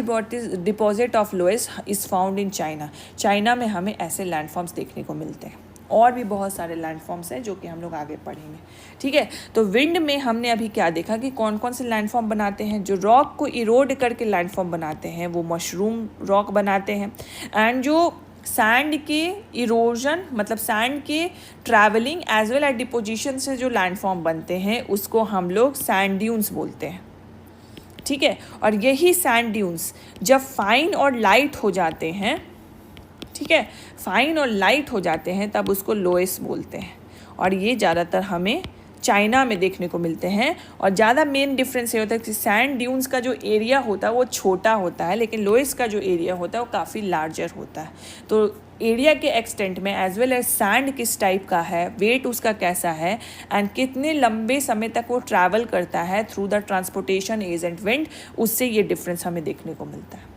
deposit of loess is found in China में हमें ऐसे लैंडफॉर्म्स देखने को मिलते हैं। और भी बहुत सारे लैंडफॉर्म्स हैं जो कि हम लोग आगे पढ़ेंगे। ठीक है, तो विंड में हमने अभी क्या देखा कि कौन कौन से लैंडफॉर्म बनाते हैं, जो रॉक को इरोड करके लैंडफॉर्म बनाते हैं वो मशरूम रॉक बनाते हैं, एंड जो सैंड के इरोजन मतलब सैंड के travelling as well as deposition से जो लैंडफॉर्म बनते हैं उसको हम लोग सैंड ड्यून्स बोलते हैं। ठीक है, और यही सैंड ड्यून्स जब फाइन और लाइट हो जाते हैं, ठीक है, फाइन और लाइट हो जाते हैं, तब उसको लोएस बोलते हैं, और ये ज़्यादातर हमें चाइना में देखने को मिलते हैं। और ज़्यादा मेन डिफरेंस ये होता है कि सैंड ड्यून्स का जो एरिया होता है वो छोटा होता है, लेकिन लोएस का जो एरिया होता है वो काफ़ी लार्जर होता है। तो एरिया के एक्सटेंट में एज वेल एज सैंड किस टाइप का है, वेट उसका कैसा है, एंड कितने लंबे समय तक वो ट्रैवल करता है through the transportation agent wind, उससे ये डिफरेंस हमें देखने को मिलता है।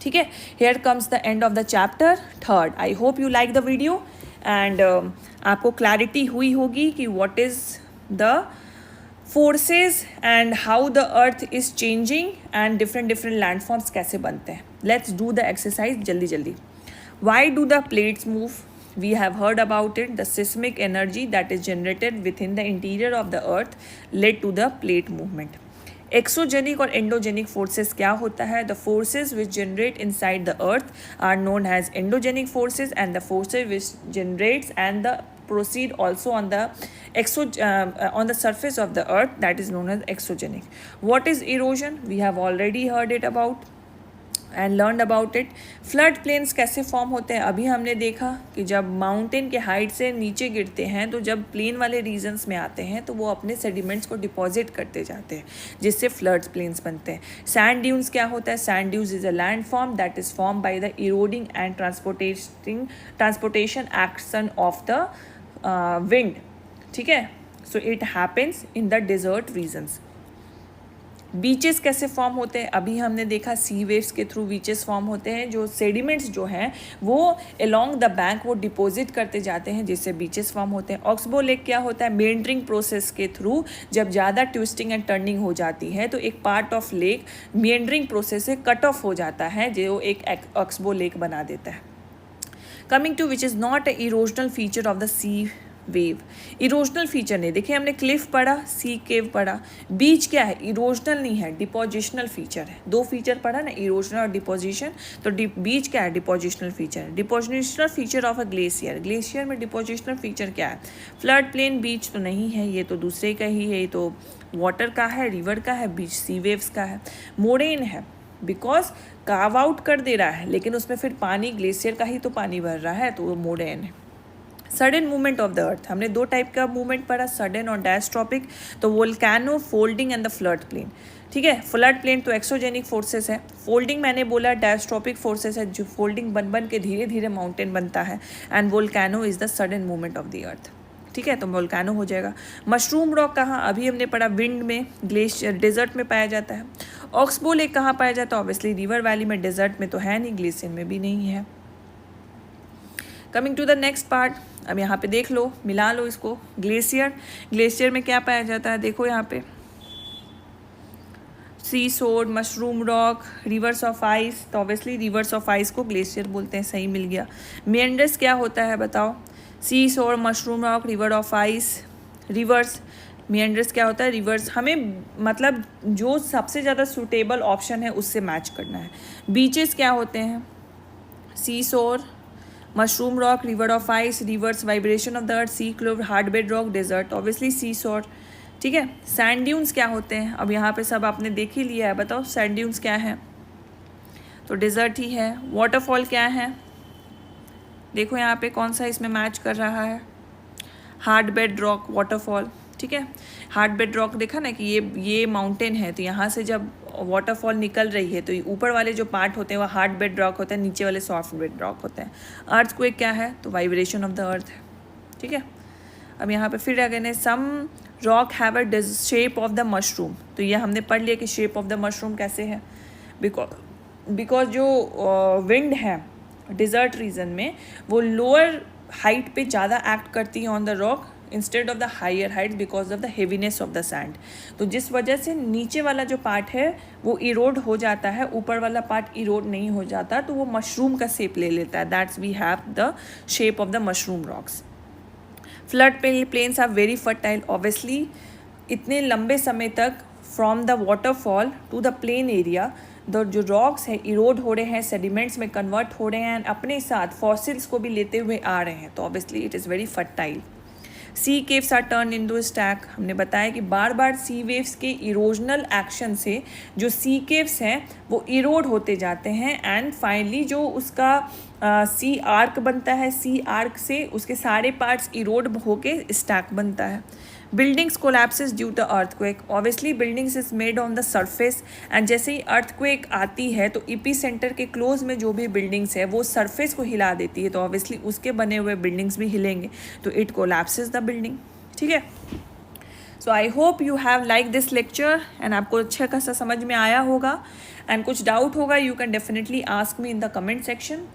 ठीक है, here comes the end of the chapter 3rd. I hope you like the video and आपको क्लैरिटी हुई होगी कि what is the forces and how the earth is changing and different landforms कैसे बनते हैं. लेट्स डू द एक्सरसाइज जल्दी जल्दी. Why do the plates move? We have heard about it. The seismic energy that is generated within the interior of the earth led to the plate movement. Exogenic और एंडोजेनिक फोर्सेस क्या होता है? The forces which generate inside the earth are known as endogenic forces and the forces which generates and the proceed also on the surface of the earth, that is known as exogenic. What is erosion? We have already heard it about and learned about it. Flood plains कैसे फॉर्म होते हैं? अभी हमने देखा कि जब माउंटेन के हाइट से नीचे गिरते हैं तो जब प्लेन वाले रीजन्स में आते हैं तो वो अपने सेडिमेंट्स को डिपॉजिट करते जाते हैं जिससे फ्लड प्लेन्स बनते हैं. सैंड ड्यून्स क्या होता है? Sand dunes is a land form that is form by the eroding and transportation action of the wind. ठीक है, so it happens in the desert regions. Beaches कैसे फॉर्म होते हैं? अभी हमने देखा सी वेव्स के थ्रू बीचेस फॉर्म होते हैं. जो सेडिमेंट्स जो हैं वो अलोंग द बैंक वो डिपॉजिट करते जाते हैं जिससे बीचेस फॉर्म होते हैं. ऑक्सबो लेक क्या होता है? मेंडरिंग प्रोसेस के थ्रू जब ज़्यादा ट्विस्टिंग एंड टर्निंग हो जाती है तो एक part of lake meandering process से कट ऑफ हो जाता है जो एक ऑक्सबो लेक बना देता है. Coming to which is not a erosional feature of the sea wave. Erosional feature नहीं. देखिए हमने क्लिफ पढ़ा, सी केव पढ़ा. बीच क्या है? इरोजनल नहीं है, डिपोजिशनल फीचर है. दो फीचर पढ़ा ना, इरोजनल और डिपोजिशन. तो बीच क्या है? डिपोजिशनल फीचर है. Depositional feature of a glacier. Glacier में डिपोजिशनल फीचर क्या है? फ्लड प्लेन बीच तो नहीं है, ये तो दूसरे का ही है. ये तो वाटर का है, रिवर का है. बीच सी वेव्स का है. मोरेन है बिकॉज कार्व आउट कर दे रहा है लेकिन उसमें फिर पानी ग्लेशियर का ही तो पानी भर रहा है, तो वो मोरेन है. सडन मूवमेंट ऑफ द अर्थ. हमने दो टाइप का मूवमेंट पढ़ा, सडन और डायस्ट्रॉपिक. तो volcano, folding and the flood plain. ठीक है, फ्लड प्लेन तो एक्सोजेनिक फोर्सेस है. फोल्डिंग मैंने बोला डायस्ट्रॉपिक फोर्सेस है, जो फोल्डिंग बन बन के धीरे धीरे माउंटेन बनता है. And volcano is the sudden movement of the earth. ठीक है, तो वोल्केनो हो जाएगा. मशरूम रॉक कहाँ? अभी हमने पढ़ा विंड में, ग्लेशियर डेजर्ट में पाया जाता है. ऑक्सबो लेक कहाँ पाया जाता है? ऑब्वियसली रिवर वैली में. डेजर्ट में तो है नहीं, ग्लेशियर में भी नहीं है. Coming to the next part. अब यहाँ पे देख लो, मिला लो इसको. ग्लेशियर, ग्लेशियर में क्या पाया जाता है? देखो यहाँ पे सी सोड, mushroom rock, reverse of ice. तो ऑब्वियसली रिवर्स ऑफ आइस को ग्लेशियर बोलते हैं. सही मिल गया. मेंडर्स क्या होता है बताओ? सी सोड, mushroom rock, river of ice. Reverse, meanders क्या होता है? रिवर्स. हमें मतलब जो सबसे ज़्यादा सूटेबल ऑप्शन है उससे मैच करना है. बीचेस क्या होते हैं? Seashore, mushroom rock, river of ice. Rivers, vibration of the earth, sea cove, hard bedrock, desert. Obviously seashore. ठीक है. सैंड ड्यून्स क्या होते हैं? अब यहाँ पे सब आपने देख ही लिया है. बताओ सैंड ड्यून्स क्या है? तो डेजर्ट ही है. वाटरफॉल क्या है? देखो यहाँ पे कौन सा इसमें मैच कर रहा है? Hard bed rock, waterfall. ठीक है, हार्ड बेड रॉक देखा ना कि ये माउंटेन है, तो यहाँ से जब वाटरफॉल निकल रही है तो ऊपर वाले जो पार्ट होते हैं वो हार्ड बेड रॉक होते हैं, नीचे वाले सॉफ्ट बेड रॉक होते हैं. अर्थक्वेक क्या है? तो वाइब्रेशन ऑफ द अर्थ है. ठीक है. अब यहाँ पे फिर अगेन है some rock have a shape of the mushroom. तो ये हमने पढ़ लिया कि शेप ऑफ द मशरूम कैसे है. बिकॉज जो विंड है डिजर्ट रीजन में वो लोअर हाइट पे ज़्यादा एक्ट करती है on the rock instead of the higher height because of the heaviness of the sand. तो जिस वजह से नीचे वाला जो पार्ट है वो इरोड हो जाता है, ऊपर वाला पार्ट इरोड नहीं हो जाता, तो वो मशरूम का शेप ले लेता है. That's we have the shape of the mushroom rocks. Flood plains are very fertile. Obviously इतने लंबे समय तक from the waterfall to the plain area जो रॉक्स है इरोड हो रहे हैं, सेडिमेंट्स में कन्वर्ट हो रहे हैं एंड अपने साथ फॉसिल्स को भी लेते हुए आ रहे हैं. तो obviously it is very fertile. Sea caves are turn into stack. हमने बताया कि बार बार सी वेव्स के इरोजनल एक्शन से जो सी केव्स हैं वो इरोड होते जाते हैं एंड फाइनली जो उसका सी आर्क बनता है, सी आर्क से उसके सारे पार्ट्स इरोड होके स्टैक बनता है. Buildings collapses due to earthquake. Obviously buildings is made on the surface and जैसे ही अर्थक्वेक आती है तो ईपी सेंटर के क्लोज में जो भी बिल्डिंग्स है वो सरफेस को हिला देती है, तो ऑब्वियसली उसके बने हुए बिल्डिंग्स भी हिलेंगे, तो इट कोलैप्सेस द बिल्डिंग. ठीक है. So I hope you have like this lecture and आपको अच्छा खासा समझ में आया होगा. एंड कुछ डाउट होगा you can definitely ask me in the comment section.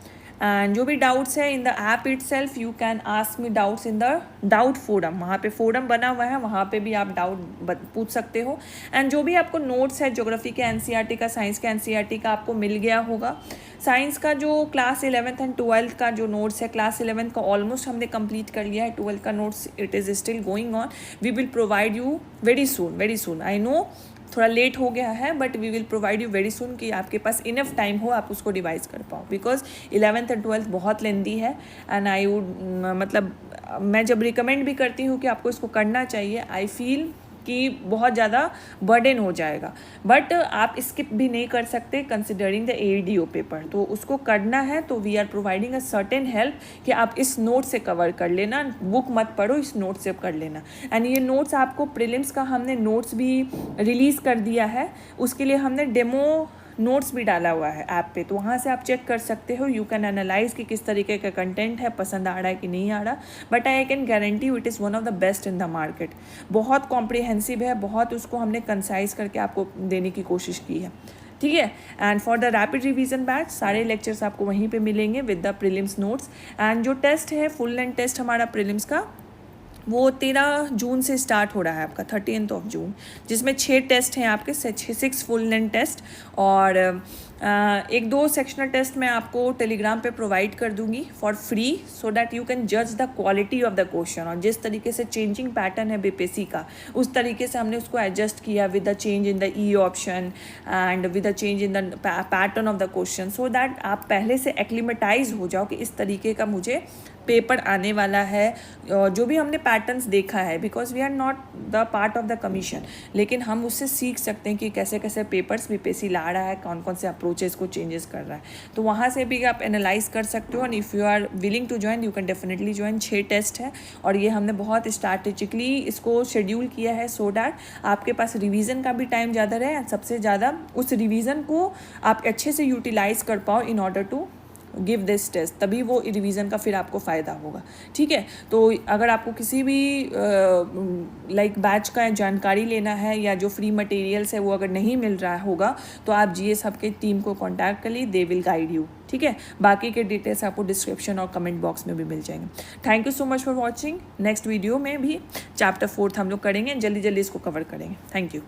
And जो भी डाउट्स है in the app it self you can ask me doubts in the doubt forum. वहाँ पे फोरम बना हुआ है, वहाँ पे भी आप डाउट पूछ सकते हो. एंड जो भी आपको नोट्स है ज्योग्राफी के एनसीईआरटी का, साइंस के एनसीईआरटी का आपको मिल गया होगा. साइंस का जो क्लास 11th एंड 12th का जो नोट्स है, क्लास 11th का ऑलमोस्ट हमने कंप्लीट कर लिया है. 12th का notes it is still going on. We will provide you very soon. I know थोड़ा लेट हो गया है but we will provide you very soon कि आपके पास इनफ टाइम हो आप उसको रिवाइज कर पाओ. बिकॉज 11th एंड 12th बहुत लेंदी है. एंड आई वुड मतलब मैं जब रिकमेंड भी करती हूँ कि आपको इसको करना चाहिए, आई फील कि बहुत ज़्यादा बर्डन हो जाएगा. बट आप स्किप भी नहीं कर सकते कंसिडरिंग द AEDO पेपर. तो उसको करना है तो we are providing a certain help कि आप इस नोट से कवर कर लेना. बुक मत पढ़ो, इस नोट से कर लेना. एंड ये नोट्स आपको प्रीलिम्स का हमने नोट्स भी रिलीज़ कर दिया है. उसके लिए हमने डेमो नोट्स भी डाला हुआ है ऐप पे, तो वहाँ से आप चेक कर सकते हो. यू कैन एनालाइज कि किस तरीके का कंटेंट है, पसंद आ रहा है कि नहीं आ रहा. But I can guarantee you it is one of the best in the market. बहुत कॉम्प्रिहेंसिव है, बहुत उसको हमने कंसाइज करके आपको देने की कोशिश की है. ठीक है. And for the rapid revision batch सारे लेक्चर्स आपको वहीं पे मिलेंगे with the prelims notes. And जो टेस्ट है फुल लेंथ टेस्ट हमारा प्रीलिम्स का वो 13 जून से स्टार्ट हो रहा है आपका 13 जून, जिसमें 6 टेस्ट हैं आपके, 6 फुल लेंथ टेस्ट. और 1-2 सेक्शनल टेस्ट मैं आपको टेलीग्राम पे प्रोवाइड कर दूंगी for free, so that you can जज the quality of the question. और जिस तरीके से चेंजिंग पैटर्न है बीपीएससी का, उस तरीके से हमने उसको एडजस्ट किया with the change in the E option and with the change in the pattern of the question, so that आप पहले से एक्लिमेटाइज हो जाओ कि इस तरीके का मुझे पेपर आने वाला है. जो भी हमने पैटर्न्स देखा है, because we are not the part of the commission, लेकिन हम उससे सीख सकते हैं कि कैसे कैसे पेपर्स बीपीएससी ला रहा है, कौन कौन से अप्रोचेस को चेंजेस कर रहा है. तो वहाँ से भी आप एनालाइज कर सकते हो. And if you are willing to join you can definitely join. 6 test है और ये हमने बहुत स्ट्रैटेजिकली इसको शेड्यूल किया है सो डैट आपके पास रिवीजन का भी टाइम ज़्यादा रहे एंड सबसे ज़्यादा उस रिवीजन को आप अच्छे से यूटिलाइज कर पाओ in order to give this test. तभी वो रिवीजन का फिर आपको फ़ायदा होगा. ठीक है. तो अगर आपको किसी भी लाइक बैच का जानकारी लेना है या जो फ्री मटेरियल्स है वो अगर नहीं मिल रहा होगा तो आप GS हब के टीम को कांटेक्ट कर ली, दे विल गाइड यू. ठीक है. बाकी के डिटेल्स आपको डिस्क्रिप्शन और कमेंट बॉक्स में भी मिल जाएंगे. Thank you so much for watching. Next video में भी चैप्टर 4 हम लोग करेंगे, जल्दी जल्दी इसको कवर करेंगे. Thank you.